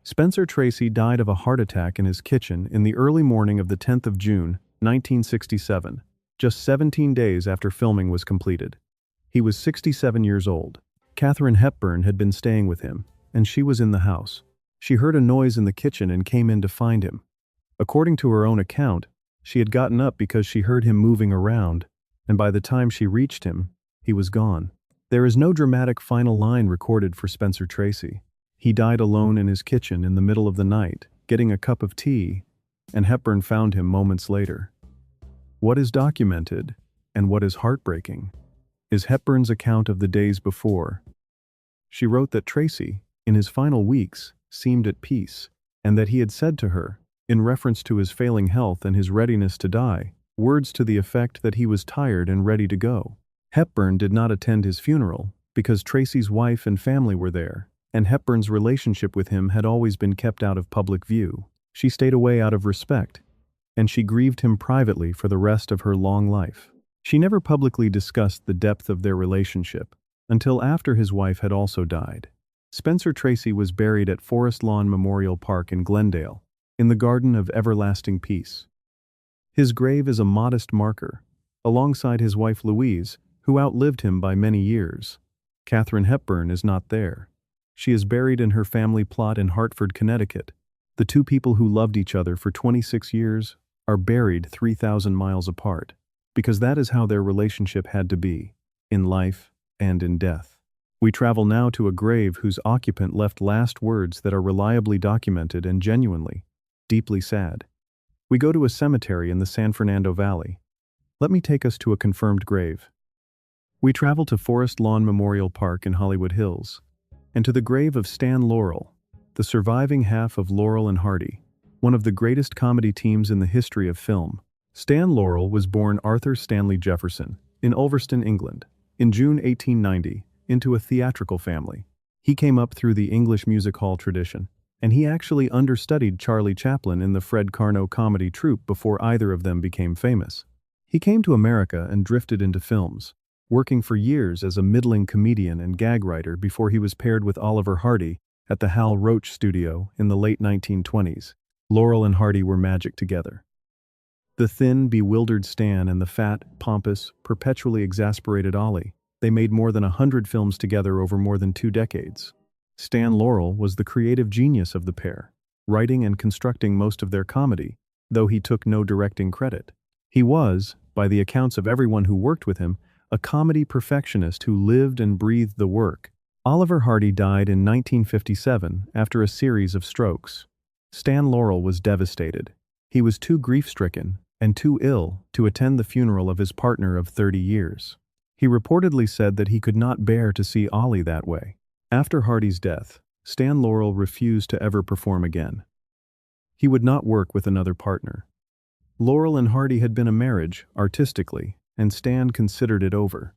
Spencer Tracy died of a heart attack in his kitchen in the early morning of the 10th of June, 1967, just 17 days after filming was completed. He was 67 years old. Katharine Hepburn had been staying with him, and she was in the house. She heard a noise in the kitchen and came in to find him. According to her own account, she had gotten up because she heard him moving around, and by the time she reached him, he was gone. There is no dramatic final line recorded for Spencer Tracy. He died alone in his kitchen in the middle of the night, getting a cup of tea, and Hepburn found him moments later. What is documented, and what is heartbreaking, is Hepburn's account of the days before. She wrote that Tracy, in his final weeks, seemed at peace, and that he had said to her, in reference to his failing health and his readiness to die, words to the effect that he was tired and ready to go. Hepburn did not attend his funeral because Tracy's wife and family were there, and Hepburn's relationship with him had always been kept out of public view. She stayed away out of respect, and she grieved him privately for the rest of her long life. She never publicly discussed the depth of their relationship until after his wife had also died. Spencer Tracy was buried at Forest Lawn Memorial Park in Glendale, in the Garden of Everlasting Peace. His grave is a modest marker, alongside his wife Louise, who outlived him by many years. Katharine Hepburn is not there. She is buried in her family plot in Hartford, Connecticut. The two people who loved each other for 26 years are buried 3,000 miles apart, because that is how their relationship had to be, in life and in death. We travel now to a grave whose occupant left last words that are reliably documented and genuinely, deeply sad. We go to a cemetery in the San Fernando Valley. Let me take us to a confirmed grave. We travel to Forest Lawn Memorial Park in Hollywood Hills, and to the grave of Stan Laurel, the surviving half of Laurel and Hardy, one of the greatest comedy teams in the history of film. Stan Laurel was born Arthur Stanley Jefferson in Ulverston, England, in June 1890, into a theatrical family. He came up through the English music hall tradition, and he actually understudied Charlie Chaplin in the Fred Karno comedy troupe before either of them became famous. He came to America and drifted into films, working for years as a middling comedian and gag writer before he was paired with Oliver Hardy at the Hal Roach studio in the late 1920s. Laurel and Hardy were magic together. The thin, bewildered Stan and the fat, pompous, perpetually exasperated Ollie, they made more than 100 films together over more than 2 decades. Stan Laurel was the creative genius of the pair, writing and constructing most of their comedy, though he took no directing credit. He was, by the accounts of everyone who worked with him, a comedy perfectionist who lived and breathed the work. Oliver Hardy died in 1957 after a series of strokes. Stan Laurel was devastated. He was too grief-stricken and too ill to attend the funeral of his partner of 30 years. He reportedly said that he could not bear to see Ollie that way. After Hardy's death, Stan Laurel refused to ever perform again. He would not work with another partner. Laurel and Hardy had been a marriage, artistically, and Stan considered it over.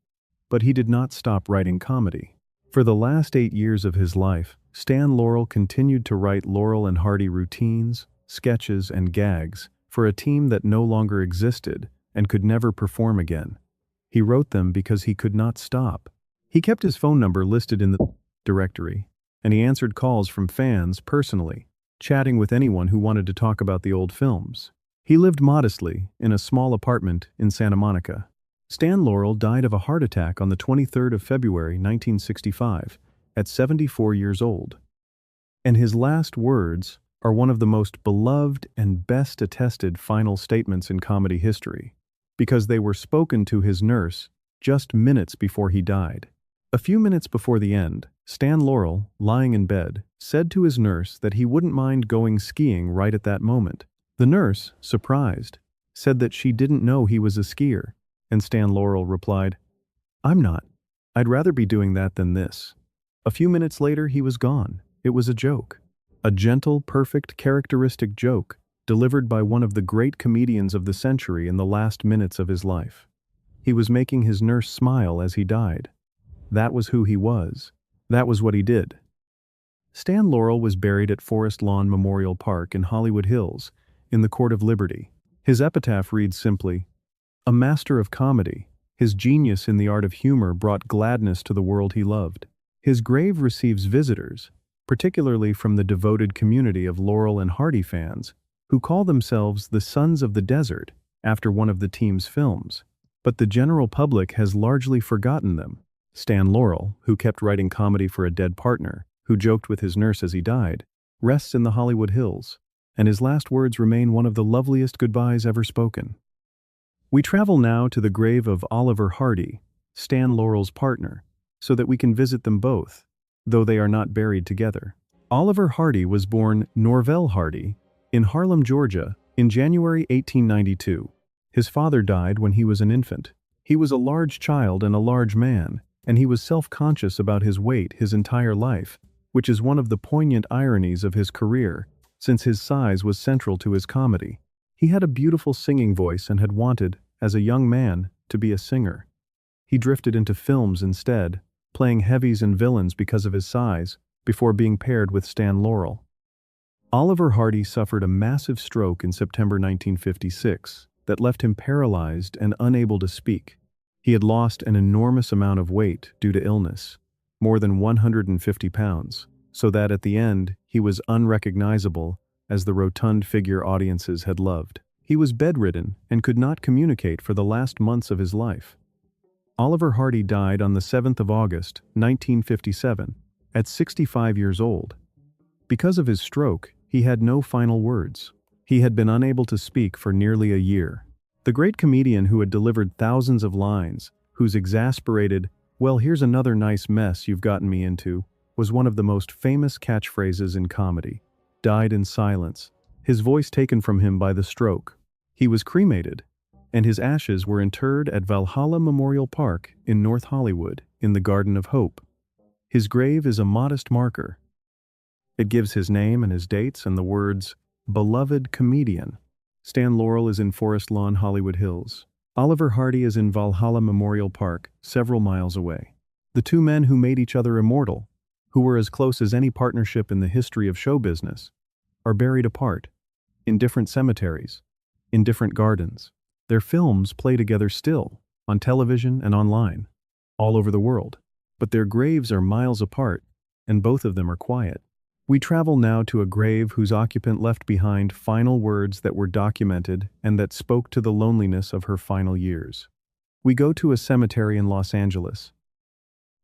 But he did not stop writing comedy. For the last 8 years of his life, Stan Laurel continued to write Laurel and Hardy routines, sketches, and gags for a team that no longer existed and could never perform again. He wrote them because he could not stop. He kept his phone number listed in the directory, and he answered calls from fans personally, chatting with anyone who wanted to talk about the old films. He lived modestly in a small apartment in Santa Monica. Stan Laurel died of a heart attack on the 23rd of February 1965 at 74 years old. And his last words are one of the most beloved and best attested final statements in comedy history, because they were spoken to his nurse just minutes before he died. A few minutes before the end, Stan Laurel, lying in bed, said to his nurse that he wouldn't mind going skiing right at that moment. The nurse, surprised, said that she didn't know he was a skier, And Stan Laurel replied, "I'm not. I'd rather be doing that than this." A few minutes later, he was gone. It was a joke. A gentle, perfect, characteristic joke, delivered by one of the great comedians of the century in the last minutes of his life. He was making his nurse smile as he died. That was who he was. That was what he did. Stan Laurel was buried at Forest Lawn Memorial Park in Hollywood Hills, in the Court of Liberty. His epitaph reads simply, "A master of comedy, his genius in the art of humor brought gladness to the world he loved." His grave receives visitors, particularly from the devoted community of Laurel and Hardy fans, who call themselves the Sons of the Desert after one of the team's films. But the general public has largely forgotten them. Stan Laurel, who kept writing comedy for a dead partner, who joked with his nurse as he died, rests in the Hollywood Hills, and his last words remain one of the loveliest goodbyes ever spoken. We travel now to the grave of Oliver Hardy, Stan Laurel's partner, so that we can visit them both, though they are not buried together. Oliver Hardy was born Norvell Hardy in Harlem, Georgia, in January 1892. His father died when he was an infant. He was a large child and a large man, and he was self-conscious about his weight his entire life, which is one of the poignant ironies of his career, since his size was central to his comedy. He had a beautiful singing voice and had wanted, as a young man, to be a singer. He drifted into films instead, playing heavies and villains because of his size, before being paired with Stan Laurel. Oliver Hardy suffered a massive stroke in September 1956 that left him paralyzed and unable to speak. He had lost an enormous amount of weight due to illness, more than 150 pounds, so that at the end he was unrecognizable as the rotund figure audiences had loved. He was bedridden and could not communicate for the last months of his life. Oliver Hardy died on the 7th of August, 1957, at 65 years old. Because of his stroke, he had no final words. He had been unable to speak for nearly a year. The great comedian who had delivered thousands of lines, whose exasperated, "Well, here's another nice mess you've gotten me into," was one of the most famous catchphrases in comedy, died in silence, his voice taken from him by the stroke. He was cremated, and his ashes were interred at Valhalla Memorial Park in North Hollywood, in the Garden of Hope. His grave is a modest marker. It gives his name and his dates and the words, "Beloved Comedian." Stan Laurel is in Forest Lawn, Hollywood Hills. Oliver Hardy is in Valhalla Memorial Park, several miles away. The two men who made each other immortal, who were as close as any partnership in the history of show business, are buried apart, in different cemeteries, in different gardens. Their films play together still, on television and online, all over the world. But their graves are miles apart, and both of them are quiet. We travel now to a grave whose occupant left behind final words that were documented and that spoke to the loneliness of her final years. We go to a cemetery in Los Angeles.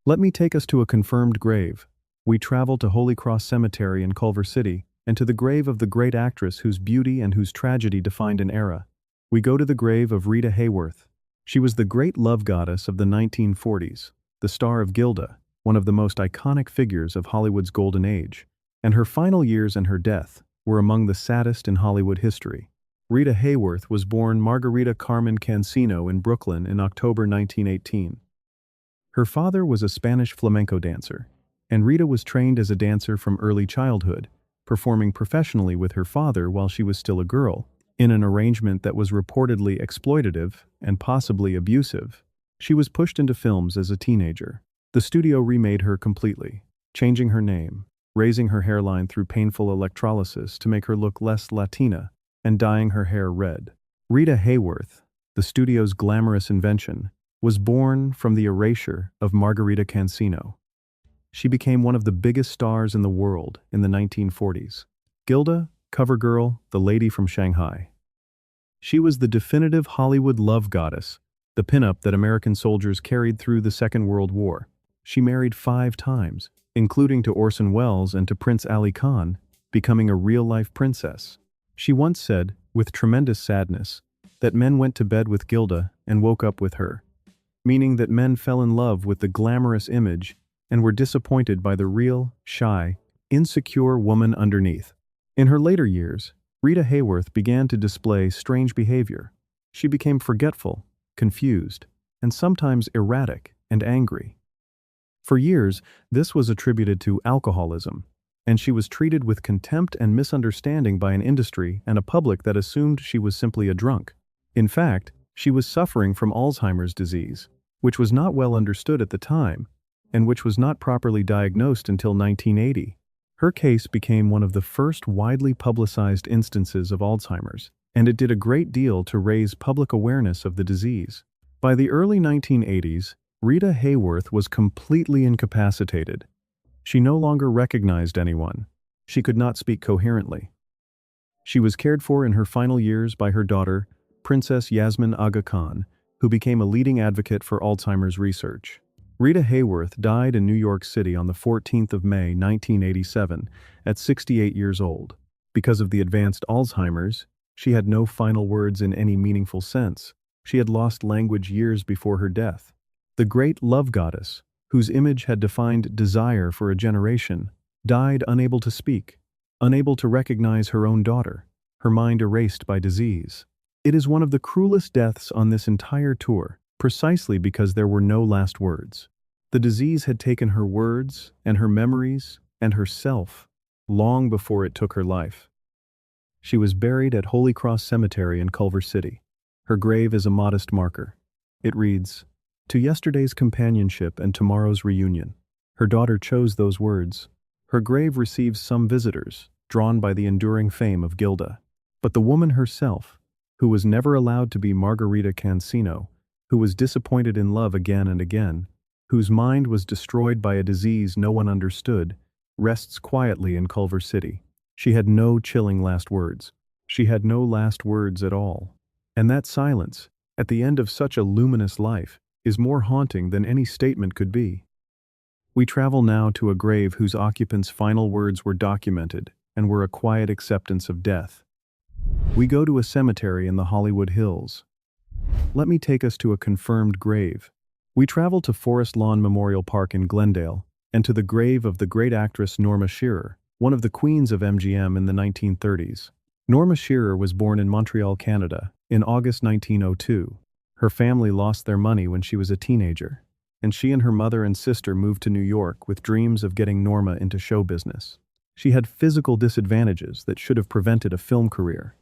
Let me take us to a confirmed grave. We travel to Holy Cross Cemetery in Culver City, and to the grave of the great actress whose beauty and whose tragedy defined an era. We go to the grave of Rita Hayworth. She was the great love goddess of the 1940s, the star of Gilda, one of the most iconic figures of Hollywood's golden age, and her final years and her death were among the saddest in Hollywood history. Rita Hayworth was born Margarita Carmen Cancino in Brooklyn in October 1918. Her father was a Spanish flamenco dancer, and Rita was trained as a dancer from early childhood, performing professionally with her father while she was still a girl, in an arrangement that was reportedly exploitative and possibly abusive. She was pushed into films as a teenager. The studio remade her completely, changing her name, raising her hairline through painful electrolysis to make her look less Latina, and dyeing her hair red. Rita Hayworth, the studio's glamorous invention, was born from the erasure of Margarita Cancino. She became one of the biggest stars in the world in the 1940s. Gilda, CoverGirl, the lady from Shanghai. She was the definitive Hollywood love goddess, the pinup that American soldiers carried through the Second World War. She married 5 times, including to Orson Welles and to Prince Ali Khan, becoming a real-life princess. She once said, with tremendous sadness, that men went to bed with Gilda and woke up with her, meaning that men fell in love with the glamorous image and were disappointed by the real, shy, insecure woman underneath. In her later years, Rita Hayworth began to display strange behavior. She became forgetful, confused, and sometimes erratic and angry. For years, this was attributed to alcoholism, and she was treated with contempt and misunderstanding by an industry and a public that assumed she was simply a drunk. In fact, she was suffering from Alzheimer's disease, which was not well understood at the time, and which was not properly diagnosed until 1980. Her case became one of the first widely publicized instances of Alzheimer's, and it did a great deal to raise public awareness of the disease. By the early 1980s, Rita Hayworth was completely incapacitated. She no longer recognized anyone. She could not speak coherently. She was cared for in her final years by her daughter, Princess Yasmin Aga Khan, who became a leading advocate for Alzheimer's research. Rita Hayworth died in New York City on the 14th of May, 1987, at 68 years old. Because of the advanced Alzheimer's, she had no final words in any meaningful sense. She had lost language years before her death. The great love goddess, whose image had defined desire for a generation, died unable to speak, unable to recognize her own daughter, her mind erased by disease. It is one of the cruelest deaths on this entire tour, precisely because there were no last words. The disease had taken her words and her memories and herself long before it took her life. She was buried at Holy Cross Cemetery in Culver City. Her grave is a modest marker. It reads, "To yesterday's companionship and tomorrow's reunion." Her daughter chose those words. Her grave receives some visitors, drawn by the enduring fame of Gilda. But the woman herself, who was never allowed to be Margarita Cancino, who was disappointed in love again and again, whose mind was destroyed by a disease no one understood, rests quietly in Culver City. She had no chilling last words. She had no last words at all. And that silence, at the end of such a luminous life, is more haunting than any statement could be. We travel now to a grave whose occupants' final words were documented and were a quiet acceptance of death. We go to a cemetery in the Hollywood Hills. Let me take us to a confirmed grave. We travel to Forest Lawn Memorial Park in Glendale, and to the grave of the great actress Norma Shearer, one of the queens of MGM in the 1930s. Norma Shearer was born in Montreal, Canada, in August 1902. Her family lost their money when she was a teenager, and she and her mother and sister moved to New York with dreams of getting Norma into show business. She had physical disadvantages that should have prevented a film career.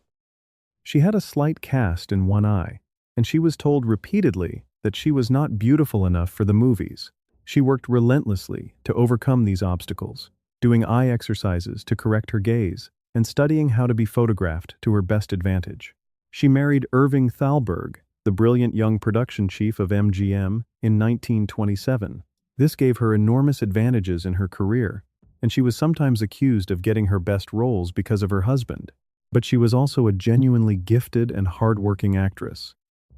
She had a slight cast in one eye, and she was told repeatedly that she was not beautiful enough for the movies. She worked relentlessly to overcome these obstacles, doing eye exercises to correct her gaze, and studying how to be photographed to her best advantage. She married Irving Thalberg, the brilliant young production chief of MGM, in 1927. This gave her enormous advantages in her career, and she was sometimes accused of getting her best roles because of her husband. But she was also a genuinely gifted and hard-working actress.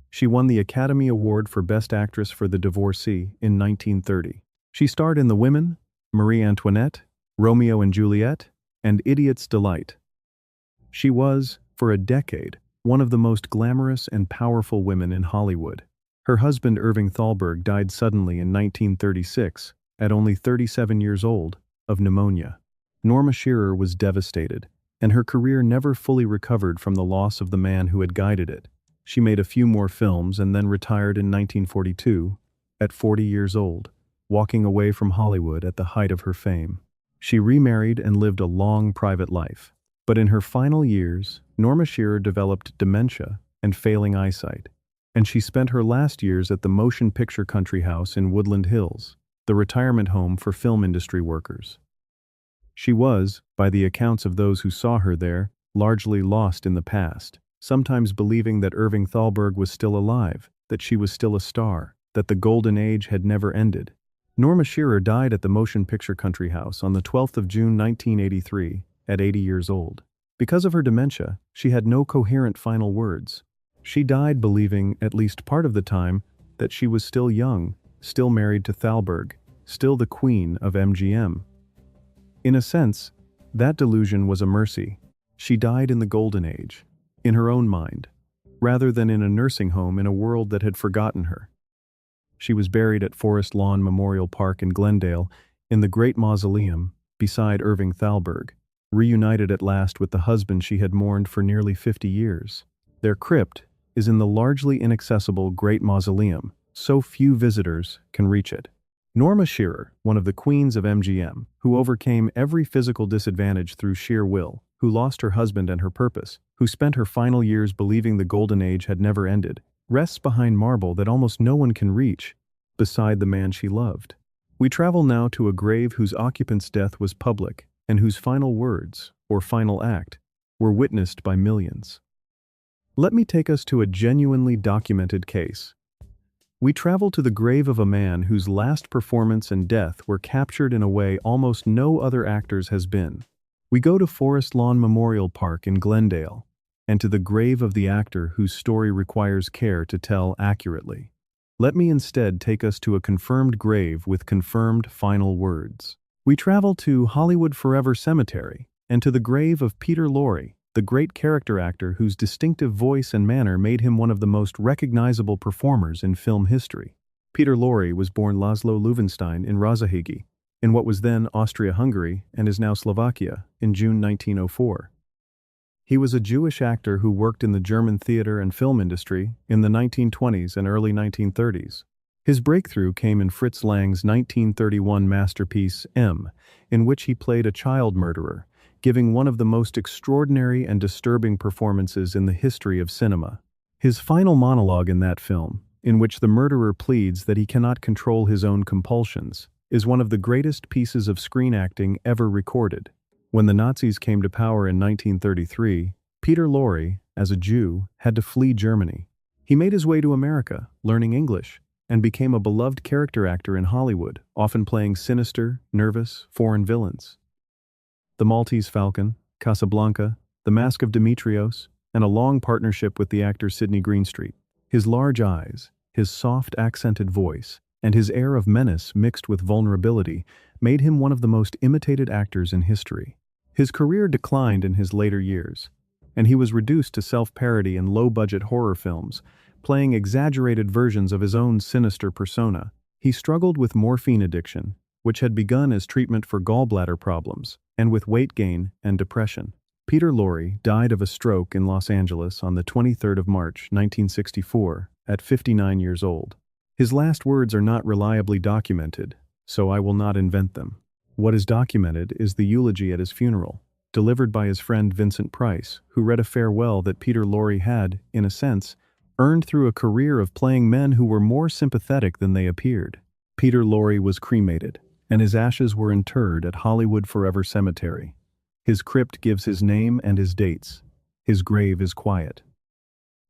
She won the Academy Award for Best Actress for The Divorcee in 1930. She starred in The Women, Marie Antoinette, Romeo and Juliet, and Idiot's Delight. She was, for a decade, one of the most glamorous and powerful women in Hollywood. Her husband Irving Thalberg died suddenly in 1936, at only 37 years old, of pneumonia. Norma Shearer was devastated, and her career never fully recovered from the loss of the man who had guided it. She made a few more films and then retired in 1942, at 40 years old, walking away from Hollywood at the height of her fame. She remarried and lived a long private life. But in her final years, Norma Shearer developed dementia and failing eyesight, and she spent her last years at the Motion Picture Country House in Woodland Hills, the retirement home for film industry workers. She was, by the accounts of those who saw her there, largely lost in the past, sometimes believing that Irving Thalberg was still alive, that she was still a star, that the golden age had never ended. Norma Shearer died at the Motion Picture Country House on the 12th of June 1983, at 80 years old. Because of her dementia, she had no coherent final words. She died believing, at least part of the time, that she was still young, still married to Thalberg, still the queen of MGM. In a sense, that delusion was a mercy. She died in the golden age, in her own mind, rather than in a nursing home in a world that had forgotten her. She was buried at Forest Lawn Memorial Park in Glendale, in the Great Mausoleum, beside Irving Thalberg, reunited at last with the husband she had mourned for nearly 50 years. Their crypt, is in the largely inaccessible Great Mausoleum. So few visitors can reach it. Norma Shearer, one of the queens of MGM, who overcame every physical disadvantage through sheer will, who lost her husband and her purpose, who spent her final years believing the golden age had never ended, rests behind marble that almost no one can reach, beside the man she loved. We travel now to a grave whose occupant's death was public, and whose final words, or final act, were witnessed by millions. Let me take us to a genuinely documented case. We travel to the grave of a man whose last performance and death were captured in a way almost no other actor's has been. We go to Forest Lawn Memorial Park in Glendale, and to the grave of the actor whose story requires care to tell accurately. Let me instead take us to a confirmed grave with confirmed final words. We travel to Hollywood Forever Cemetery, and to the grave of Peter Lorre, the great character actor whose distinctive voice and manner made him one of the most recognizable performers in film history. Peter Lorre was born Laszlo Löwenstein in Rozsahigi, in what was then Austria-Hungary and is now Slovakia, in June 1904. He was a Jewish actor who worked in the German theater and film industry in the 1920s and early 1930s. His breakthrough came in Fritz Lang's 1931 masterpiece M, in which he played a child murderer, giving one of the most extraordinary and disturbing performances in the history of cinema. His final monologue in that film, in which the murderer pleads that he cannot control his own compulsions, is one of the greatest pieces of screen acting ever recorded. When the Nazis came to power in 1933, Peter Lorre, as a Jew, had to flee Germany. He made his way to America, learning English, and became a beloved character actor in Hollywood, often playing sinister, nervous, foreign villains. The Maltese Falcon, Casablanca, The Mask of Demetrios, and a long partnership with the actor Sidney Greenstreet. His large eyes, his soft accented voice, and his air of menace mixed with vulnerability made him one of the most imitated actors in history. His career declined in his later years, and he was reduced to self-parody and low-budget horror films, playing exaggerated versions of his own sinister persona. He struggled with morphine addiction, which had begun as treatment for gallbladder problems, and with weight gain and depression. Peter Lorre died of a stroke in Los Angeles on the 23rd of March, 1964, at 59 years old. His last words are not reliably documented, so I will not invent them. What is documented is the eulogy at his funeral, delivered by his friend Vincent Price, who read a farewell that Peter Lorre had, in a sense, earned through a career of playing men who were more sympathetic than they appeared. Peter Lorre was cremated, and his ashes were interred at Hollywood Forever Cemetery. His crypt gives his name and his dates. His grave is quiet.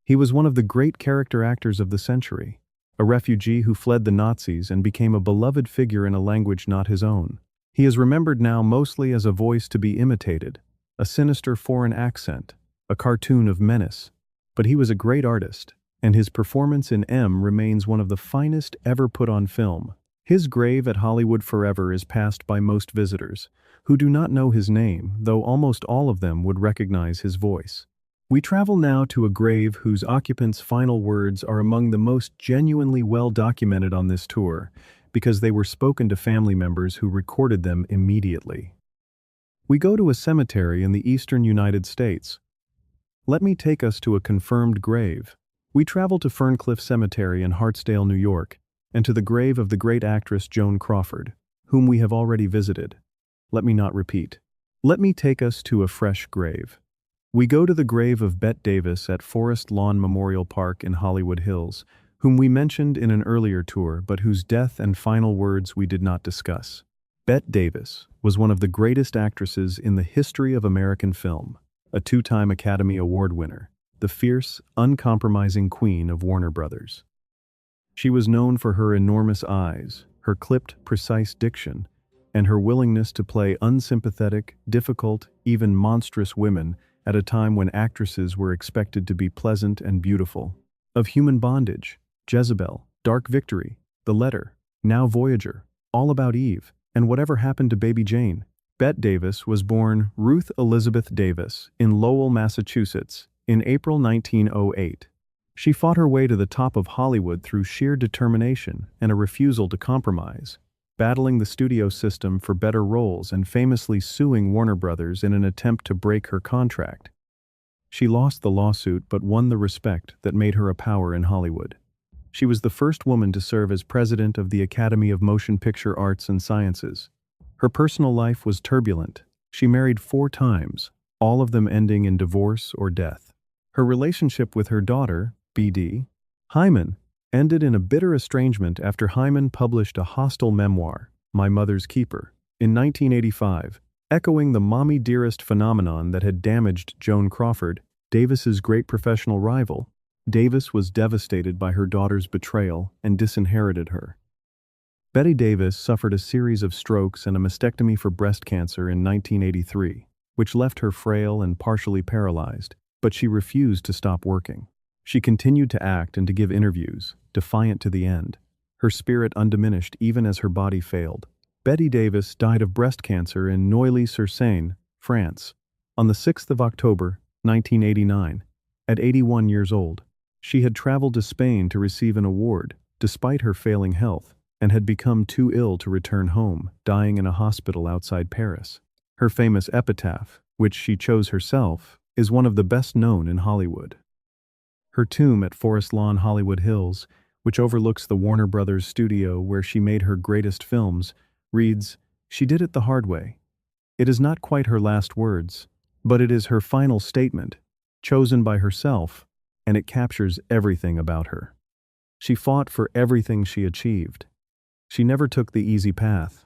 He was one of the great character actors of the century, a refugee who fled the Nazis and became a beloved figure in a language not his own. He is remembered now mostly as a voice to be imitated, a sinister foreign accent, a cartoon of menace. But he was a great artist, and his performance in M remains one of the finest ever put on film. His grave at Hollywood Forever is passed by most visitors, who do not know his name, though almost all of them would recognize his voice. We travel now to a grave whose occupant's final words are among the most genuinely well documented on this tour, because they were spoken to family members who recorded them immediately. We go to a cemetery in the eastern United States. Let me take us to a confirmed grave. We travel to Ferncliff Cemetery in Hartsdale, New York, and to the grave of the great actress Joan Crawford, whom we have already visited. Let me not repeat. Let me take us to a fresh grave. We go to the grave of Bette Davis at Forest Lawn Memorial Park in Hollywood Hills, whom we mentioned in an earlier tour but whose death and final words we did not discuss. Bette Davis was one of the greatest actresses in the history of American film, a two-time Academy Award winner, the fierce, uncompromising queen of Warner Brothers. She was known for her enormous eyes, her clipped, precise diction, and her willingness to play unsympathetic, difficult, even monstrous women at a time when actresses were expected to be pleasant and beautiful. Of Human Bondage, Jezebel, Dark Victory, The Letter, Now Voyager, All About Eve, and Whatever Happened to Baby Jane. Bette Davis was born Ruth Elizabeth Davis in Lowell, Massachusetts, in April 1908. She fought her way to the top of Hollywood through sheer determination and a refusal to compromise, battling the studio system for better roles and famously suing Warner Brothers in an attempt to break her contract. She lost the lawsuit but won the respect that made her a power in Hollywood. She was the first woman to serve as president of the Academy of Motion Picture Arts and Sciences. Her personal life was turbulent. She married 4 times, all of them ending in divorce or death. Her relationship with her daughter, B.D. Hyman, ended in a bitter estrangement after Hyman published a hostile memoir, My Mother's Keeper, in 1985, echoing the mommy dearest phenomenon that had damaged Joan Crawford, Davis's great professional rival. Davis was devastated by her daughter's betrayal and disinherited her. Bette Davis suffered a series of strokes and a mastectomy for breast cancer in 1983, which left her frail and partially paralyzed, but she refused to stop working. She continued to act and to give interviews, defiant to the end, her spirit undiminished even as her body failed. Bette Davis died of breast cancer in Neuilly-sur-Seine, France, on the 6th of October, 1989, at 81 years old. She had traveled to Spain to receive an award, despite her failing health, and had become too ill to return home, dying in a hospital outside Paris. Her famous epitaph, which she chose herself, is one of the best known in Hollywood. Her tomb at Forest Lawn Hollywood Hills, which overlooks the Warner Brothers studio where she made her greatest films, reads, "She did it the hard way." It is not quite her last words, but it is her final statement, chosen by herself, and it captures everything about her. She fought for everything she achieved. She never took the easy path.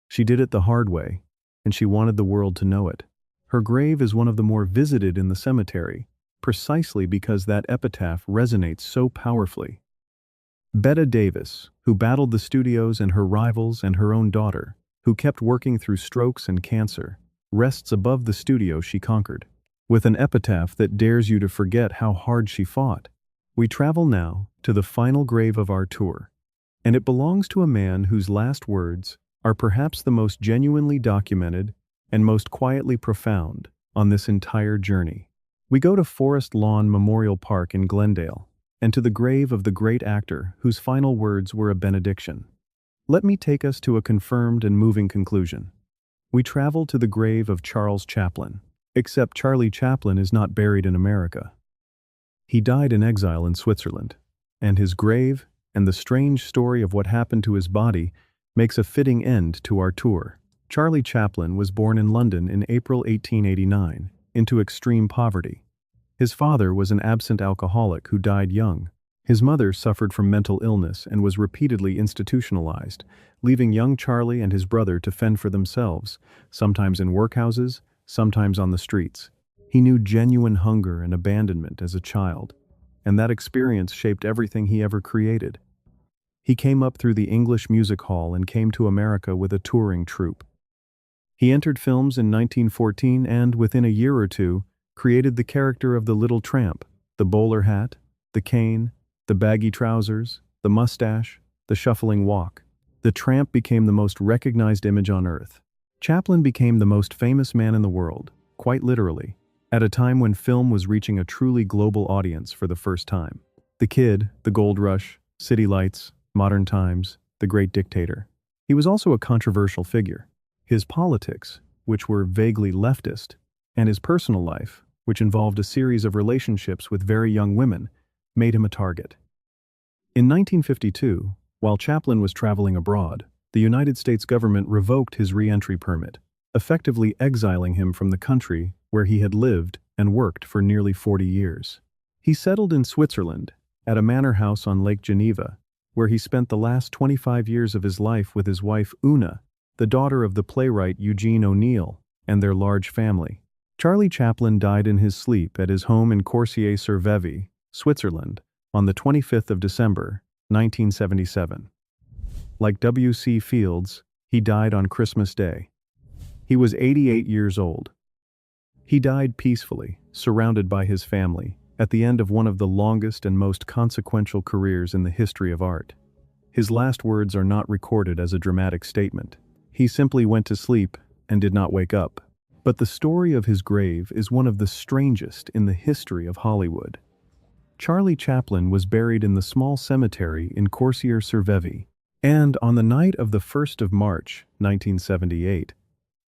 She did it the hard way, and she wanted the world to know it. Her grave is one of the more visited in the cemetery, precisely because that epitaph resonates so powerfully. Bette Davis, who battled the studios and her rivals and her own daughter, who kept working through strokes and cancer, rests above the studio she conquered. With an epitaph that dares you to forget how hard she fought, we travel now to the final grave of our tour, and it belongs to a man whose last words are perhaps the most genuinely documented and most quietly profound on this entire journey. We go to Forest Lawn Memorial Park in Glendale, and to the grave of the great actor whose final words were a benediction. Let me take us to a confirmed and moving conclusion. We travel to the grave of Charles Chaplin, except Charlie Chaplin is not buried in America. He died in exile in Switzerland, and his grave and the strange story of what happened to his body makes a fitting end to our tour. Charlie Chaplin was born in London in April 1889, into extreme poverty. His father was an absent alcoholic who died young. His mother suffered from mental illness and was repeatedly institutionalized, leaving young Charlie and his brother to fend for themselves, sometimes in workhouses, sometimes on the streets. He knew genuine hunger and abandonment as a child, and that experience shaped everything he ever created. He came up through the English music hall and came to America with a touring troupe. He entered films in 1914 and, within a year or two, created the character of the little tramp, the bowler hat, the cane, the baggy trousers, the mustache, the shuffling walk. The tramp became the most recognized image on earth. Chaplin became the most famous man in the world, quite literally, at a time when film was reaching a truly global audience for the first time. The Kid, The Gold Rush, City Lights, Modern Times, The Great Dictator. He was also a controversial figure. His politics, which were vaguely leftist, and his personal life, which involved a series of relationships with very young women, made him a target. In 1952, while Chaplin was traveling abroad, the United States government revoked his re-entry permit, effectively exiling him from the country where he had lived and worked for nearly 40 years. He settled in Switzerland, at a manor house on Lake Geneva, where he spent the last 25 years of his life with his wife Una, the daughter of the playwright Eugene O'Neill, and their large family. Charlie Chaplin died in his sleep at his home in Corsier-sur-Vevey, Switzerland, on the 25th of December, 1977. Like W.C. Fields, he died on Christmas Day. He was 88 years old. He died peacefully, surrounded by his family, at the end of one of the longest and most consequential careers in the history of art. His last words are not recorded as a dramatic statement. He simply went to sleep and did not wake up. But the story of his grave is one of the strangest in the history of Hollywood. Charlie Chaplin was buried in the small cemetery in Corsier-sur-Vevey, and on the night of the 1st of March, 1978,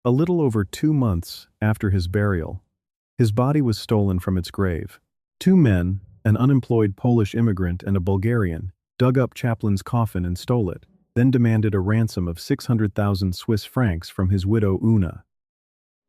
a little over 2 months after his burial, His body was stolen from its grave. Two men, an unemployed Polish immigrant and a Bulgarian, dug up Chaplin's coffin and stole it, then demanded a ransom of 600,000 Swiss francs from his widow Una.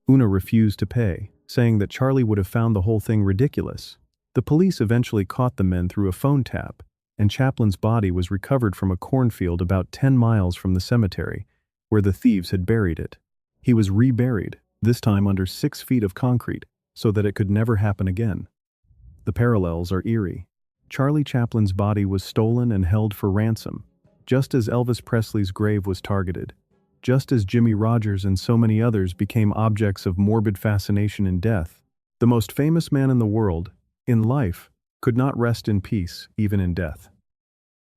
Una refused to pay, saying that Charlie would have found the whole thing ridiculous. The police eventually caught the men through a phone tap, and Chaplin's body was recovered from a cornfield about 10 miles from the cemetery, where the thieves had buried it. He was reburied, this time under 6 feet of concrete, so that it could never happen again. The parallels are eerie. Charlie Chaplin's body was stolen and held for ransom, just as Elvis Presley's grave was targeted, just as Jimmy Rogers and so many others became objects of morbid fascination in death. The most famous man in the world, in life, could not rest in peace, even in death.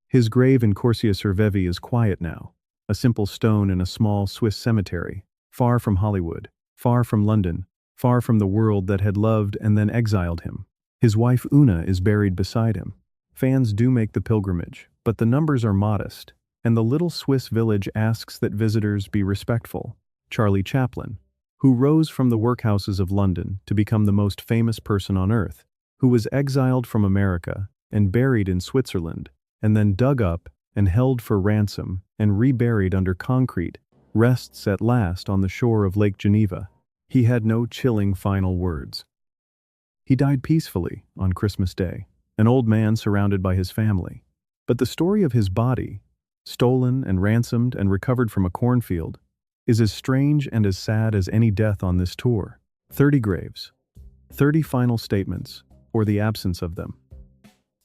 His grave in Corsia Cervevi is quiet now, a simple stone in a small Swiss cemetery, far from Hollywood, far from London, far from the world that had loved and then exiled him. His wife Una is buried beside him. Fans do make the pilgrimage, but the numbers are modest, and the little Swiss village asks that visitors be respectful. Charlie Chaplin, who rose from the workhouses of London to become the most famous person on earth, who was exiled from America and buried in Switzerland, and then dug up and held for ransom and reburied under concrete, rests at last on the shore of Lake Geneva. He had no chilling final words. He died peacefully on Christmas Day, an old man surrounded by his family. But the story of his body, stolen and ransomed and recovered from a cornfield, is as strange and as sad as any death on this tour. 30 graves, 30 final statements, or the absence of them.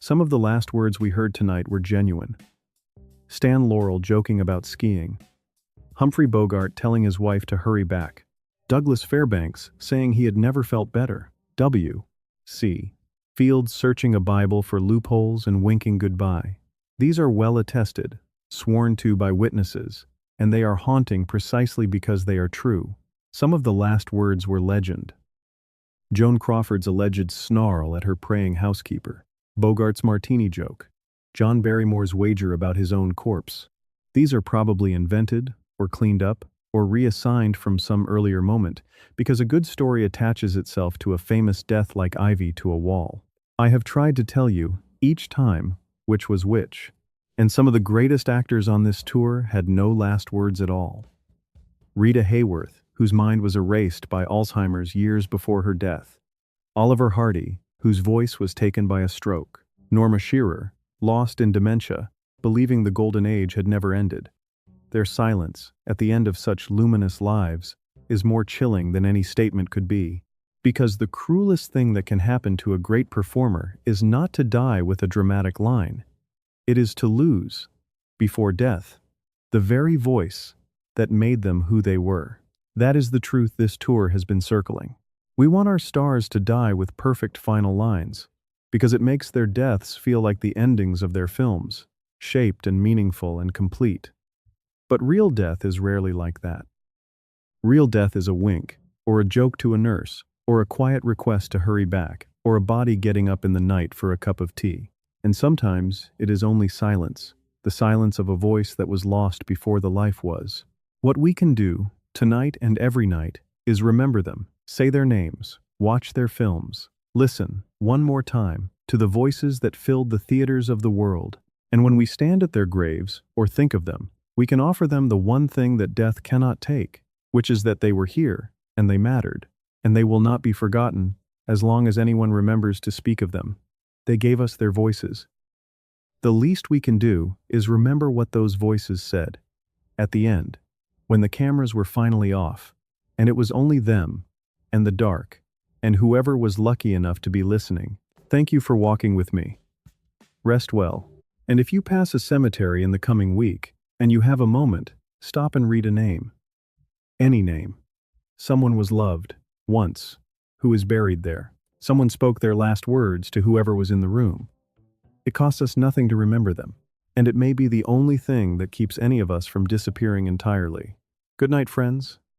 Some of the last words we heard tonight were genuine. Stan Laurel joking about skiing. Humphrey Bogart telling his wife to hurry back. Douglas Fairbanks saying he had never felt better. W.C. Fields searching a Bible for loopholes and winking goodbye. These are well attested, sworn to by witnesses, and they are haunting precisely because they are true. Some of the last words were legend. Joan Crawford's alleged snarl at her praying housekeeper. Bogart's martini joke. John Barrymore's wager about his own corpse. These are probably invented, or cleaned up, or reassigned from some earlier moment, because a good story attaches itself to a famous death like ivy to a wall. I have tried to tell you, each time, which was which, and some of the greatest actors on this tour had no last words at all. Rita Hayworth, whose mind was erased by Alzheimer's years before her death. Oliver Hardy, whose voice was taken by a stroke. Norma Shearer, lost in dementia, believing the golden age had never ended. Their silence, at the end of such luminous lives, is more chilling than any statement could be. Because the cruelest thing that can happen to a great performer is not to die with a dramatic line. It is to lose, before death, the very voice that made them who they were. That is the truth this tour has been circling. We want our stars to die with perfect final lines, because it makes their deaths feel like the endings of their films, shaped and meaningful and complete. But real death is rarely like that. Real death is a wink, or a joke to a nurse, or a quiet request to hurry back, or a body getting up in the night for a cup of tea. And sometimes it is only silence, the silence of a voice that was lost before the life was. What we can do, tonight and every night, is remember them, say their names, watch their films, listen, one more time, to the voices that filled the theaters of the world. And when we stand at their graves, or think of them, we can offer them the one thing that death cannot take, which is that they were here, and they mattered, and they will not be forgotten, as long as anyone remembers to speak of them. They gave us their voices. The least we can do is remember what those voices said. At the end, when the cameras were finally off, and it was only them, and the dark, and whoever was lucky enough to be listening. Thank you for walking with me. Rest well. And if you pass a cemetery in the coming week, and you have a moment, stop and read a name. Any name. Someone was loved, once, who is buried there. Someone spoke their last words to whoever was in the room. It costs us nothing to remember them, and it may be the only thing that keeps any of us from disappearing entirely. Good night, friends.